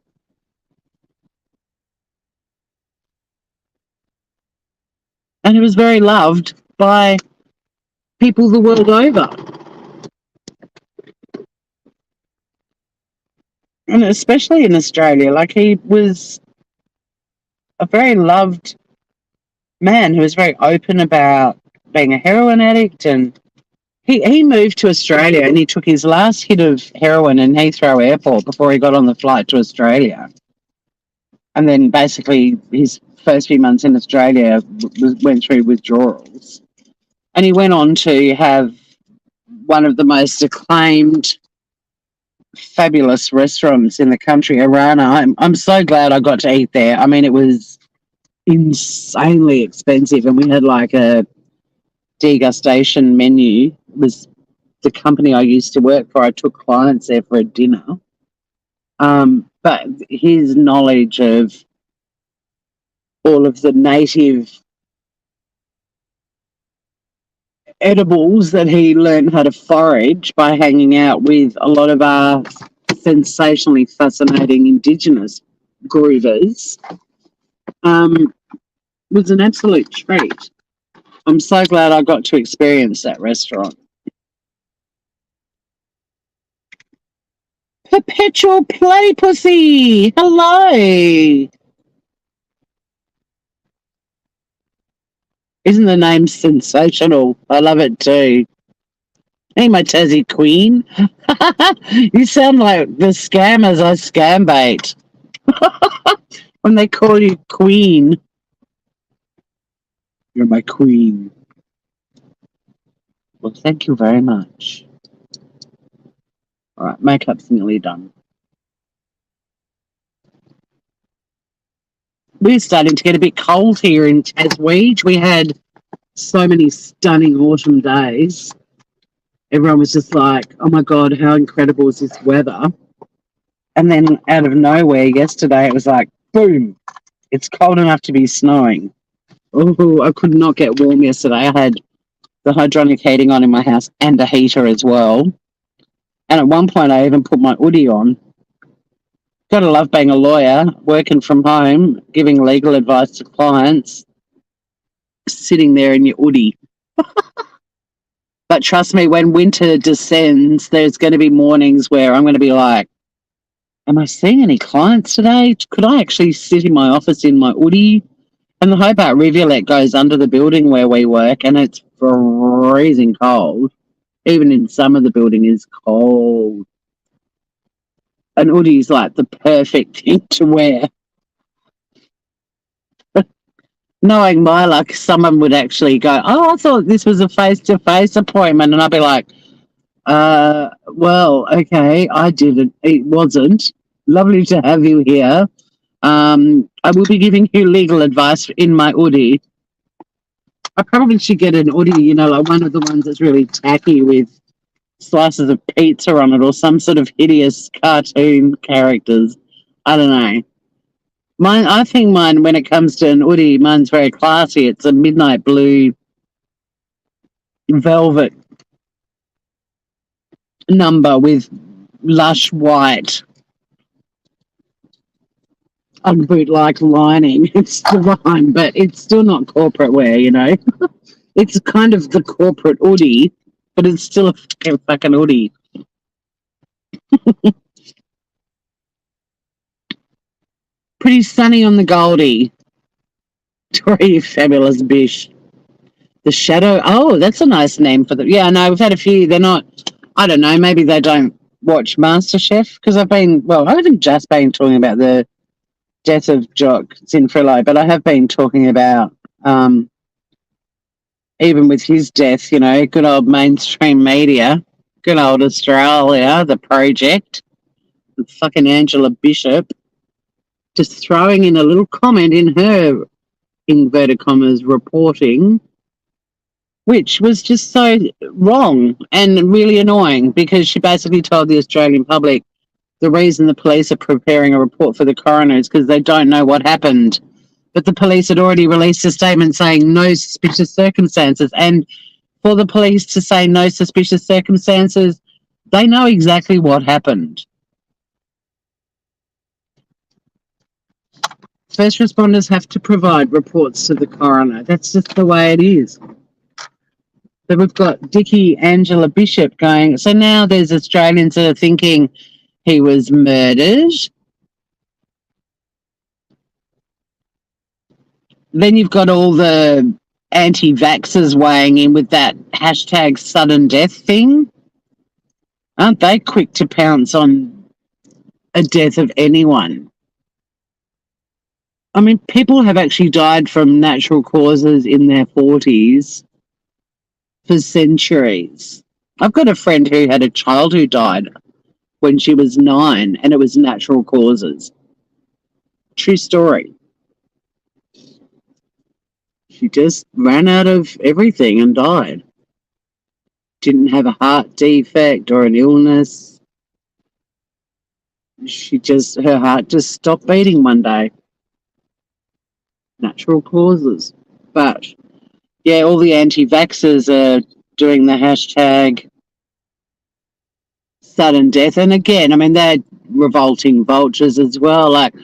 And he was very loved by people the world over. And especially in Australia, like, he was a very loved man who was very open about being a heroin addict. And he moved to Australia and he took his last hit of heroin in Heathrow Airport before he got on the flight to Australia. And then basically his first few months in Australia went through withdrawals. And he went on to have one of the most acclaimed, fabulous restaurants in the country, Arana. I'm so glad I got to eat there. I mean, it was insanely expensive, and we had like a degustation menu. It was the company I used to work for. I took clients there for a dinner. But his knowledge of all of the native edibles that he learned how to forage by hanging out with a lot of our sensationally fascinating Indigenous groovers was an absolute treat. I'm so glad I got to experience that restaurant. Perpetual Platypussy! Hello! Isn't the name sensational? I love it too. Hey, my Tassie Queen. You sound like the scammers I scam bait. When they call you Queen. You're my queen. Well, thank you very much. All right, makeup's nearly done. We're starting to get a bit cold here in Tasweej. We had so many stunning autumn days. Everyone was just like, oh my God, how incredible is this weather? And then out of nowhere yesterday, it was like, boom, it's cold enough to be snowing. Oh, I could not get warm yesterday. I had the hydronic heating on in my house and a heater as well. And at one point, I even put my hoodie on. Gotta love being a lawyer, working from home, giving legal advice to clients, sitting there in your hoodie. But trust me, when winter descends, there's going to be mornings where I'm going to be like, am I seeing any clients today? Could I actually sit in my office in my hoodie? And the Hobart Rivulet goes under the building where we work, and it's freezing cold. Even in summer, the building is cold. An hoodie is like the perfect thing to wear. Knowing my luck, someone would actually go, "Oh, I thought this was a face-to-face appointment," and I'd be like, well, okay, I didn't. It wasn't. Lovely to have you here. I will be giving you legal advice in my hoodie. I probably should get an hoodie, like one of the ones that's really tacky with slices of pizza on it or some sort of hideous cartoon characters. I don't know. I think mine, when it comes to an hoodie, mine's very classy. It's a midnight blue velvet number with lush white boot-like lining. It's divine, but it's still not corporate wear. It's kind of the corporate hoodie, but it's still a fucking hoodie. Pretty sunny on the Goldie. Tori, fabulous bish. The Shadow. Oh, that's a nice name for them. Yeah, no, we've had a few. They're not, I don't know, maybe they don't watch MasterChef because I haven't just been talking about the death of Jock Zinfrillo, but I have been talking about, even with his death, good old mainstream media, good old Australia, the project, and fucking Angela Bishop, just throwing in a little comment in her inverted commas reporting, which was just so wrong and really annoying because she basically told the Australian public the reason the police are preparing a report for the coroner is because they don't know what happened. But the police had already released a statement saying no suspicious circumstances. And for the police to say no suspicious circumstances, they know exactly what happened. First responders have to provide reports to the coroner. That's just the way it is. So we've got Dickie Angela Bishop going, so now there's Australians that are thinking he was murdered. Then you've got all the anti-vaxxers weighing in with that hashtag sudden death thing. Aren't they quick to pounce on a death of anyone? I mean, people have actually died from natural causes in their 40s for centuries. I've got a friend who had a child who died when she was 9, and it was natural causes. True story. She just ran out of everything and died. Didn't have a heart defect or an illness. Her heart just stopped beating one day. Natural causes. But yeah, all the anti-vaxxers are doing the hashtag sudden death. And again, I mean, they're revolting vultures as well. Like,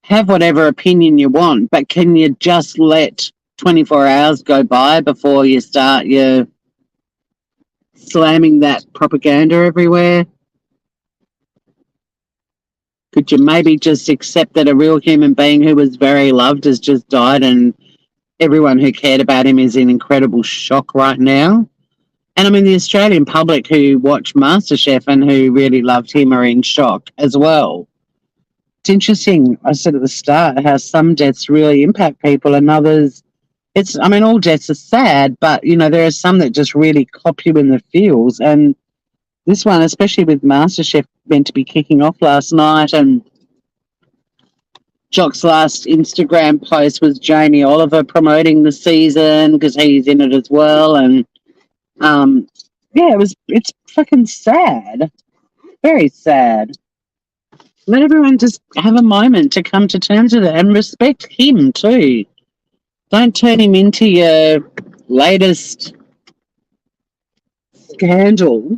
have whatever opinion you want, but can you just let 24 hours go by before you start your slamming that propaganda everywhere? Could you maybe just accept that a real human being who was very loved has just died and everyone who cared about him is in incredible shock right now? And I mean, the Australian public who watch MasterChef and who really loved him are in shock as well. It's interesting, I said at the start, how some deaths really impact people and others, all deaths are sad, but, there are some that just really cop you in the feels. And this one, especially with MasterChef meant to be kicking off last night, and Jock's last Instagram post was Jamie Oliver promoting the season because he's in it as well. And it's fucking sad. Very sad. Let everyone just have a moment to come to terms with it and respect him too. Don't turn him into your latest scandal.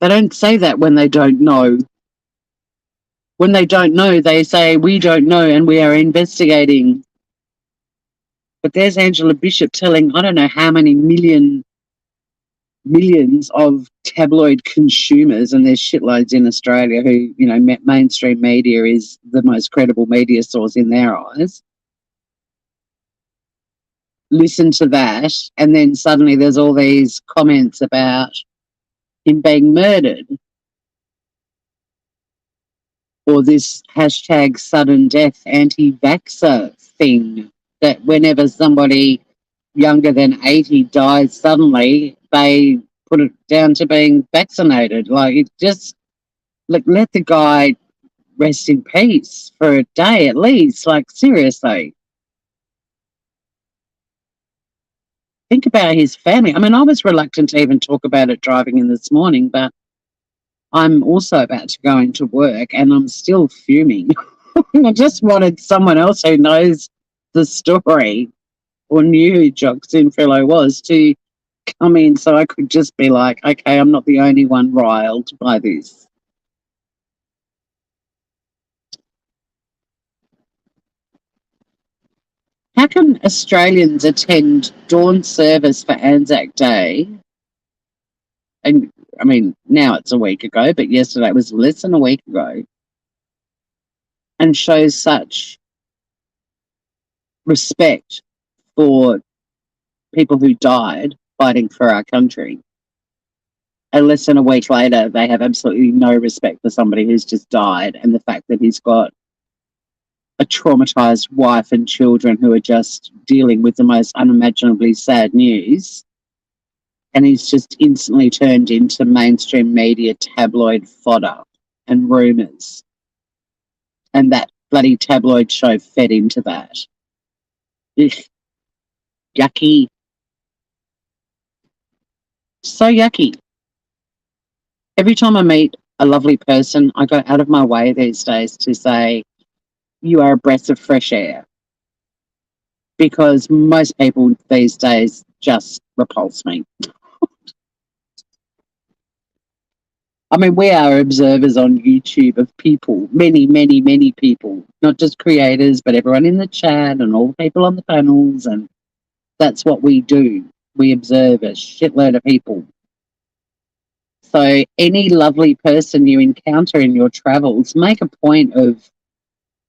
They don't say that when they don't know. When they don't know, they say, we don't know and we are investigating. But there's Angela Bishop telling, I don't know how many millions of tabloid consumers, and there's shitloads in Australia who, mainstream media is the most credible media source in their eyes. Listen to that, and then suddenly there's all these comments about him being murdered, or this hashtag sudden death anti-vaxxer thing, that whenever somebody younger than 80 dies suddenly, they put it down to being vaccinated. Like, it just, like, let the guy rest in peace for a day at least. Like, seriously. Think about his family. I mean, I was reluctant to even talk about it driving in this morning, but I'm also about to go into work and I'm still fuming. I just wanted someone else who knows the story or knew who Jock Sinfellow was to come in so I could just be like, okay, I'm not the only one riled by this. How can Australians attend dawn service for Anzac Day? And I mean, now it's a week ago, but yesterday it was less than a week ago, and show such respect for people who died fighting for our country. And less than a week later, they have absolutely no respect for somebody who's just died, and the fact that he's got a traumatized wife and children who are just dealing with the most unimaginably sad news. And he's just instantly turned into mainstream media tabloid fodder and rumours. And that bloody tabloid show fed into that. Ugh, yucky. So yucky. Every time I meet a lovely person, I go out of my way these days to say, you are a breath of fresh air. Because most people these days just repulse me. I mean, we are observers on YouTube of people, many, many, many people, not just creators, but everyone in the chat and all the people on the panels. And that's what we do. We observe a shitload of people. So any lovely person you encounter in your travels, make a point of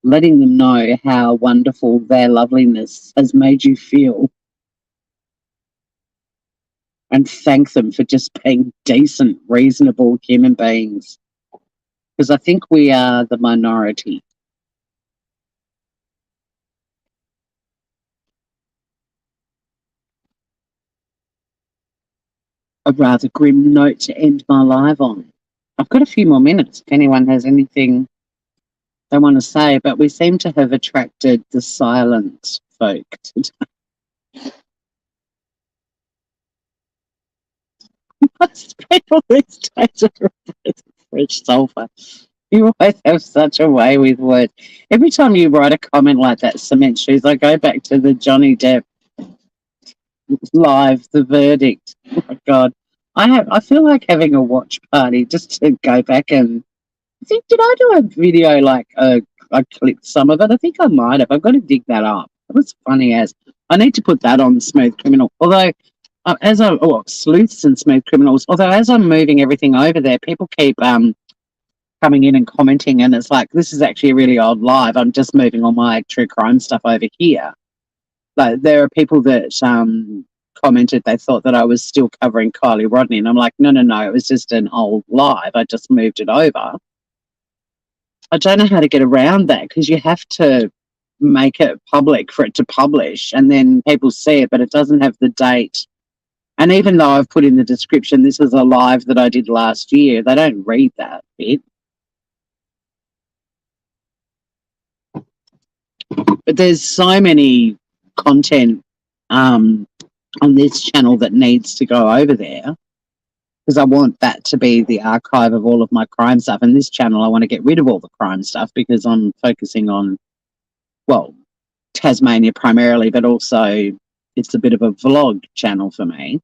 letting them know how wonderful their loveliness has made you feel. And thank them for just being decent, reasonable human beings. Because I think we are the minority. A rather grim note to end my live on. I've got a few more minutes if anyone has anything they want to say, but we seem to have attracted the silent folk today. Most people these days are a breath of fresh sulphur. You always have such a way with words. Every time you write a comment like that, Cement Shoes, I go back to the Johnny Depp live, the verdict. Oh my God. I feel like having a watch party just to go back and did I do a video like I clipped some of it? I think I might have. I've got to dig that up. It was funny as I need to put that on Smooth Criminal. Although Sleuths and Smooth Criminals. Although as I'm moving everything over there, people keep coming in and commenting, and it's like this is actually a really old live. I'm just moving all my true crime stuff over here. But there are people that commented they thought that I was still covering Kylie Rodney, and I'm like, no, it was just an old live. I just moved it over. I don't know how to get around that because you have to make it public for it to publish, and then people see it, but it doesn't have the date. And even though I've put in the description, this is a live that I did last year, they don't read that bit. But there's so many content on this channel that needs to go over there because I want that to be the archive of all of my crime stuff. And this channel, I want to get rid of all the crime stuff because I'm focusing on, well, Tasmania primarily, but also it's a bit of a vlog channel for me.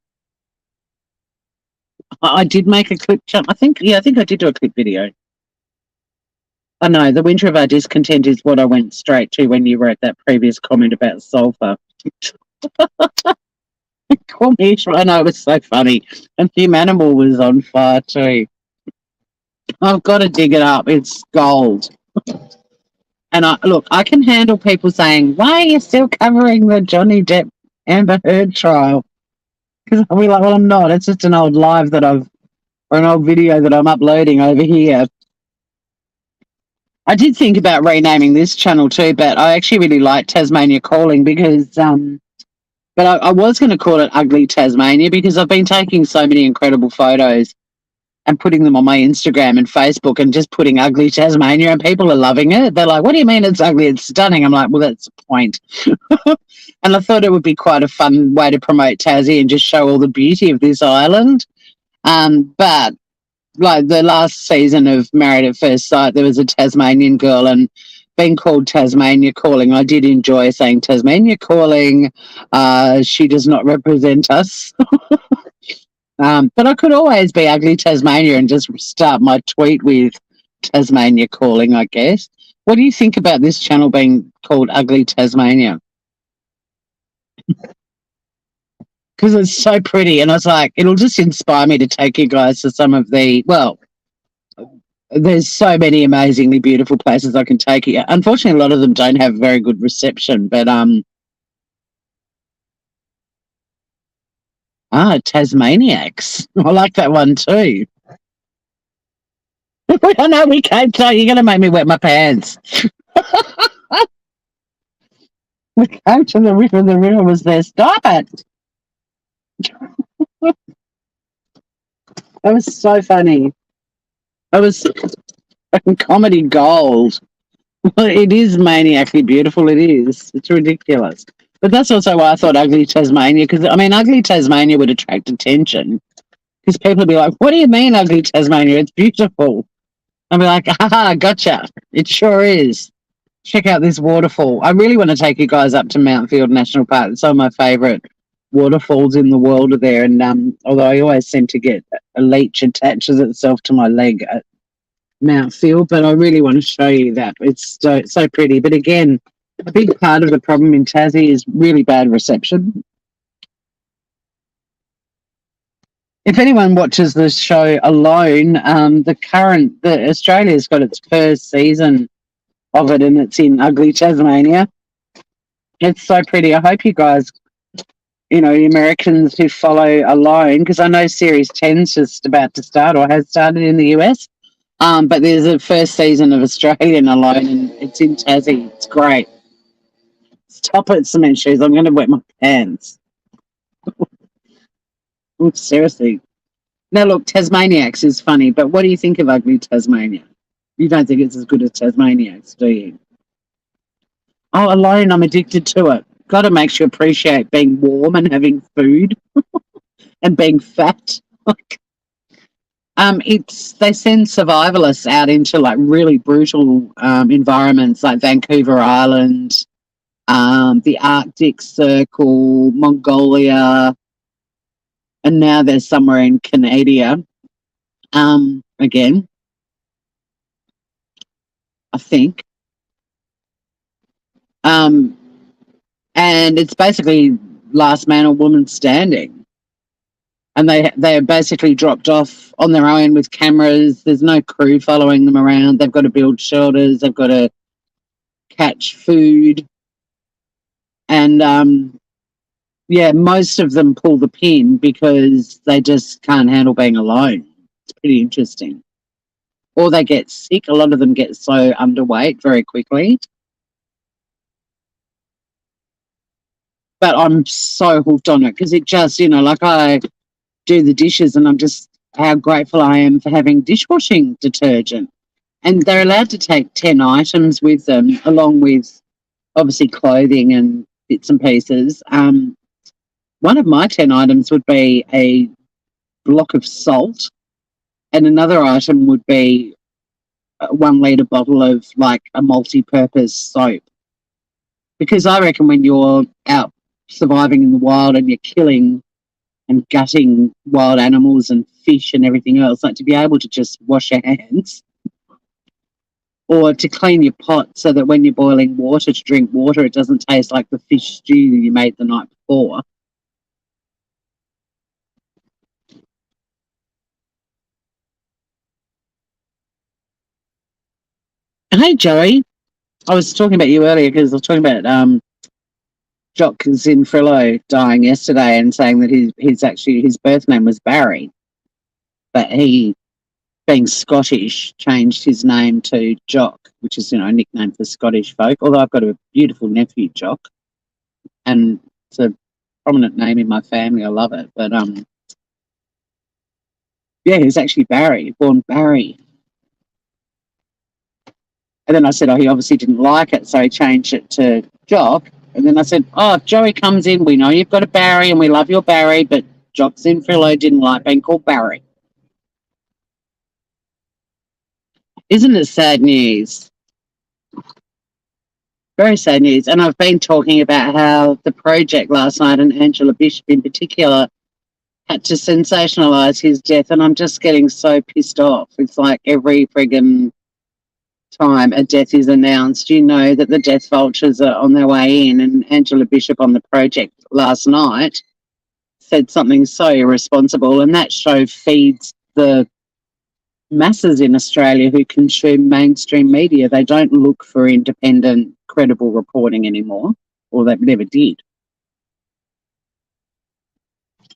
I did make a clip. I think I did do a clip video. I know the winter of our discontent is what I went straight to when you wrote that previous comment about sulfur. Call me. I know it was so funny, and Hugh Animal was on fire too. I've got to dig it up. It's gold. And I can handle people saying, "Why are you still covering the Johnny Depp Amber Heard trial?" Because I'll be like, "Well, I'm not. It's just an old live that or an old video that I'm uploading over here." I did think about renaming this channel too, but I actually really like Tasmania Calling because, but I was going to call it Ugly Tasmania because I've been taking so many incredible photos and putting them on my Instagram and Facebook and just putting Ugly Tasmania, and people are loving it. They're like, "What do you mean it's ugly? It's stunning." I'm like, "Well, that's the point." And I thought it would be quite a fun way to promote Tassie and just show all the beauty of this island. But like the last season of Married at First Sight, there was a Tasmanian girl, and being called Tasmania Calling, I did enjoy saying Tasmania Calling. She does not represent us. But I could always be Ugly Tasmania and just start my tweet with Tasmania Calling, I guess. What do you think about this channel being called Ugly Tasmania? Because it's so pretty, and I was like, it'll just inspire me to take you guys to some of there's so many amazingly beautiful places I can take you. Unfortunately, a lot of them don't have very good reception, but Tasmaniacs. I like that one too. I know we came to. You're gonna make me wet my pants. We came to the river. The river was there. Stop it! That was so funny. It was comedy gold. Well, it is maniacally beautiful. It is. It's ridiculous. But that's also why I thought Ugly Tasmania, because I mean, Ugly Tasmania would attract attention because people would be like, "What do you mean, Ugly Tasmania? It's beautiful." I'd be like, "Haha, gotcha. It sure is. Check out this waterfall." I really want to take you guys up to Mount Field National Park. It's some of my favourite waterfalls in the world are there. And although I always seem to get a leech attaches itself to my leg at Mount Field, but I really want to show you that. It's so pretty. But again, a big part of the problem in Tassie is really bad reception. If anyone watches this show alone, the Australia's got its first season of it, and it's in Ugly Tasmania. It's so pretty. I hope you guys, the Americans who follow alone, because I know Series 10's just about to start or has started in the US. But there's a first season of Australian alone, and it's in Tassie. It's great. Stop it, cement shoes. I'm going to wet my pants. Ooh, seriously. Now, look, Tasmaniacs is funny, but what do you think of Ugly Tasmania? You don't think it's as good as Tasmaniacs, do you? Oh, alone, I'm addicted to it. Got to make you appreciate being warm and having food and being fat. They send survivalists out into like really brutal environments like Vancouver Island, the Arctic Circle, Mongolia, and now they're somewhere in Canada. Again, I think. And it's basically last man or woman standing. And they are basically dropped off on their own with cameras. There's no crew following them around. They've got to build shelters. They've got to catch food. And, most of them pull the pin because they just can't handle being alone. It's pretty interesting. Or they get sick. A lot of them get so underweight very quickly. But I'm so hooked on it because it just, like I do the dishes and I'm just how grateful I am for having dishwashing detergent. And they're allowed to take 10 items with them, along with obviously clothing and bits and pieces. One of my 10 items would be a block of salt, and another item would be a 1 litre bottle of like a multi-purpose soap. Because I reckon when you're out surviving in the wild and you're killing and gutting wild animals and fish and everything else, like to be able to just wash your hands or to clean your pot so that when you're boiling water to drink water, it doesn't taste like the fish stew you made the night before. Hey, Joey. I was talking about you earlier because I was talking about Jock Zinfrillo dying yesterday and saying that his birth name was Barry, but he, being Scottish, changed his name to Jock, which is a nickname for Scottish folk. Although I've got a beautiful nephew, Jock, and it's a prominent name in my family. I love it, but yeah, he was actually Barry, born Barry. And then I said, oh, he obviously didn't like it, so he changed it to Jock. And then I said, oh, if Joey comes in, we know you've got a Barry and we love your Barry, but Jock Zinfrillo didn't like being called Barry. Isn't it sad news? Very sad news. And I've been talking about how the project last night, and Angela Bishop in particular, had to sensationalise his death. And I'm just getting so pissed off. It's like every friggin' time a death is announced, you know that the death vultures are on their way in. And Angela Bishop on the project last night said something so irresponsible. And that show feeds the masses in Australia who consume mainstream media. They don't look for independent, credible reporting anymore, or they never did.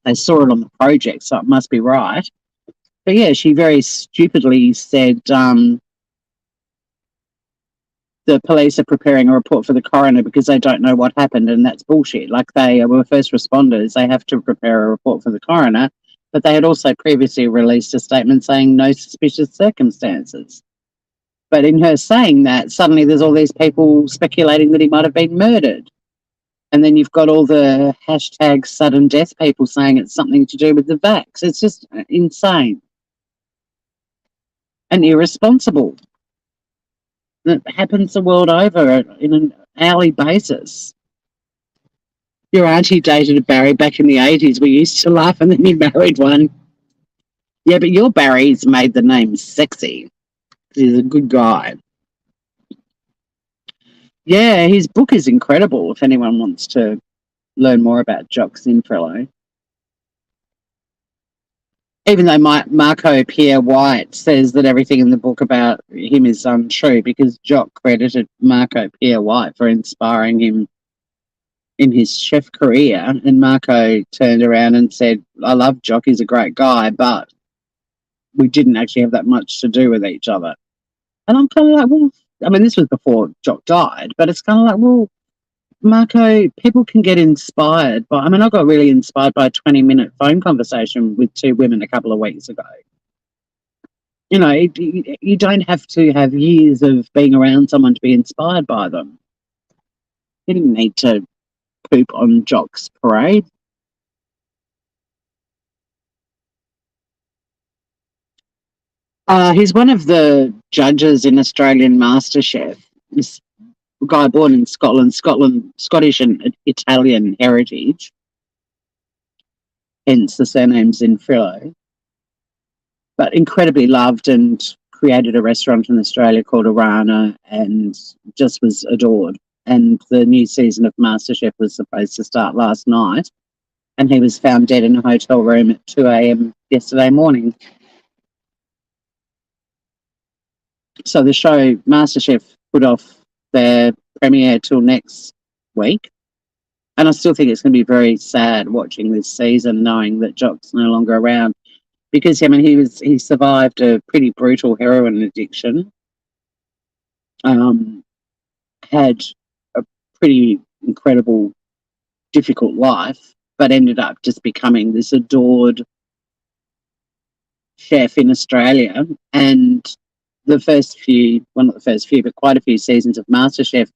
They saw it on the project, so it must be right. But yeah, she very stupidly said the police are preparing a report for the coroner because they don't know what happened, and that's bullshit. Like, they were first responders, they have to prepare a report for the coroner, but they had also previously released a statement saying no suspicious circumstances. But in her saying that, suddenly there's all these people speculating that he might have been murdered. And then you've got all the hashtag sudden death people saying it's something to do with the vax. It's just insane and irresponsible. It happens the world over in an hourly basis. Your auntie dated a Barry back in the 80s. We used to laugh, and then he married one. Yeah, but your Barry's made the name sexy. He's a good guy. Yeah, his book is incredible if anyone wants to learn more about Jock Zinfrillo. Even though Marco Pierre White says that everything in the book about him is untrue, because Jock credited Marco Pierre White for inspiring him in his chef career, and Marco turned around and said, I love Jock, he's a great guy, but we didn't actually have that much to do with each other. And I'm kind of like, well, I mean, this was before Jock died, but it's kind of like, well, Marco, people can get inspired by, I mean, I got really inspired by a 20-minute phone conversation with two women a couple of weeks ago. You know, you don't have to have years of being around someone to be inspired by them. You didn't need to poop on Jock's parade. He's one of the judges in Australian MasterChef. This guy born in Scotland, Scottish and Italian heritage, hence the surname Zinfrillo, but incredibly loved and created a restaurant in Australia called Arana and just was adored. And the new season of MasterChef was supposed to start last night, and he was found dead in a hotel room at 2 a.m. yesterday morning. So the show MasterChef put off their premiere till next week. And I still think it's going to be very sad watching this season, knowing that Jock's no longer around. Because, I mean, he survived a pretty brutal heroin addiction, had a pretty incredible, difficult life, but ended up just becoming this adored chef in Australia. And the first few, well, not the first few, but quite a few seasons of MasterChef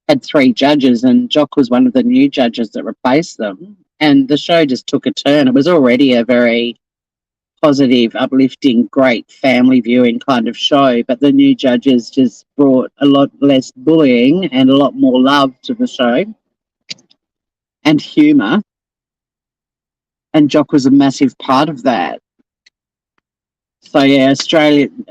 had 3 judges, and Jock was one of the new judges that replaced them. And the show just took a turn. It was already a very positive, uplifting, great family viewing kind of show, but the new judges just brought a lot less bullying and a lot more love to the show and humour. and Jock was a massive part of that. So yeah,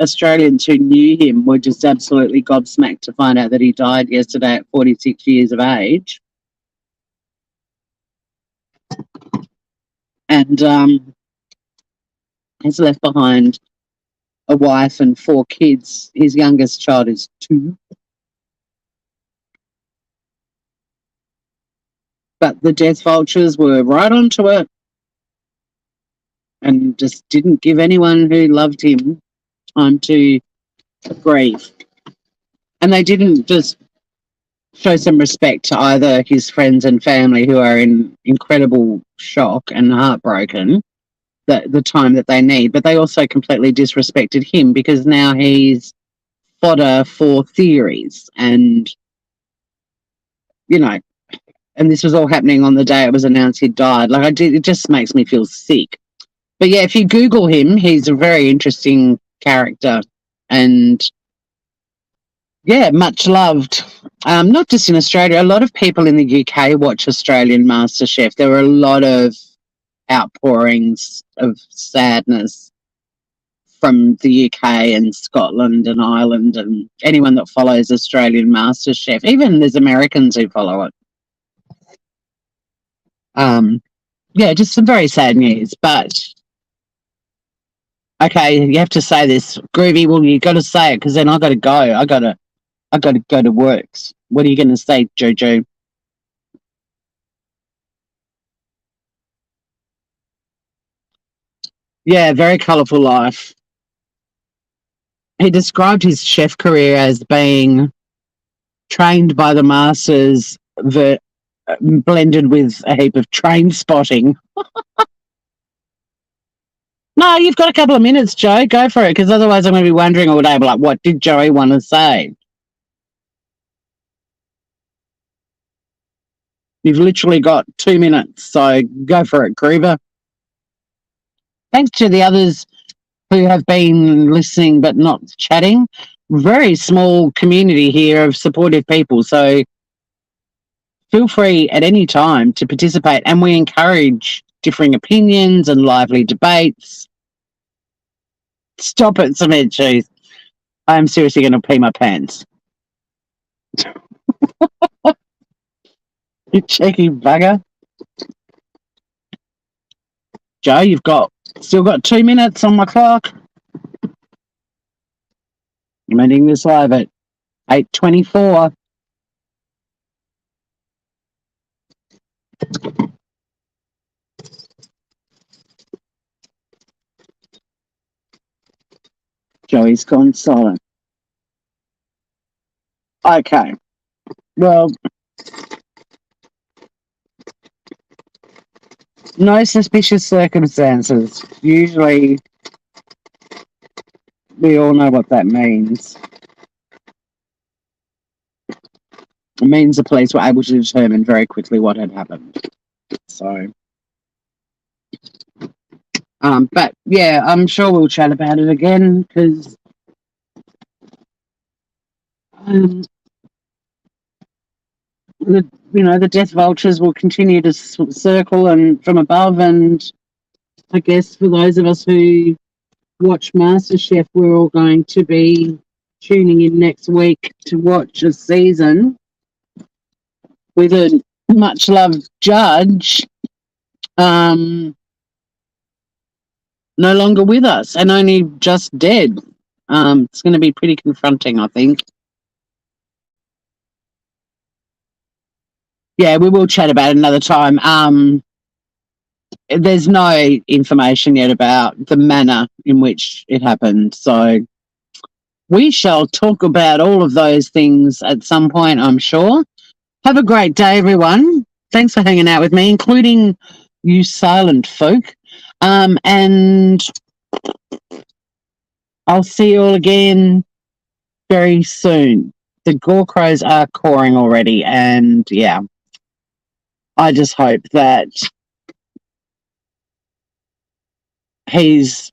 Australians who knew him were just absolutely gobsmacked to find out that he died yesterday at 46 years of age. And he's left behind a wife and 4 kids. His youngest child is 2. But the death vultures were right onto it and just didn't give anyone who loved him time to grieve. And they didn't just show some respect to either his friends and family who are in incredible shock and heartbroken the time that they need, but they also completely disrespected him because now he's fodder for theories. And, you know, and this was all happening on the day it was announced he died. It just makes me feel sick. But yeah, if you Google him, he's a very interesting character and, yeah, much loved. Not just in Australia. A lot of people in the UK watch Australian MasterChef. There were a lot of outpourings of sadness from the UK and Scotland and Ireland and anyone that follows Australian MasterChef. Even there's Americans who follow it. Yeah, just some very sad news. But okay, you have to say this, Groovy. Well, you got to say it because then I got to go. I got to go to works. What are you going to say, Jojo? Yeah, very colourful life. He described his chef career as being trained by the masters, blended with a heap of train spotting. No, you've got a couple of minutes, Joe. Go for it, because otherwise I'm going to be wondering all day, like, what did Joey want to say? You've literally got 2 minutes, so go for it, Groover. Thanks to the others who have been listening but not chatting. Very small community here of supportive people, so feel free at any time to participate, and we encourage differing opinions and lively debates. Stop it, cement cheese. I'm seriously going to pee my pants. You cheeky bugger. Joe, you've still got 2 minutes on my clock. I'm ending this live at 8:24. Joey's gone silent. Okay. Well, no suspicious circumstances. Usually, we all know what that means. It means the police were able to determine very quickly what had happened. So, but yeah, I'm sure we'll chat about it again because the death vultures will continue to circle and from above, and I guess for those of us who watch MasterChef, we're all going to be tuning in next week to watch a season with a much loved judge no longer with us and only just dead. It's going to be pretty confronting, I think. Yeah, we will chat about it another time. There's no information yet about the manner in which it happened, so we shall talk about all of those things at some point, I'm sure. Have a great day, everyone. Thanks for hanging out with me, including you silent folk. And I'll see you all again very soon. The Gore Crows are cawing already, and yeah, I just hope that he's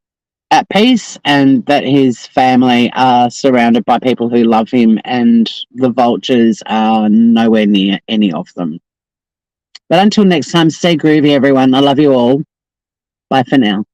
at peace and that his family are surrounded by people who love him and the vultures are nowhere near any of them. But until next time, stay groovy, everyone. I love you all. Bye for now.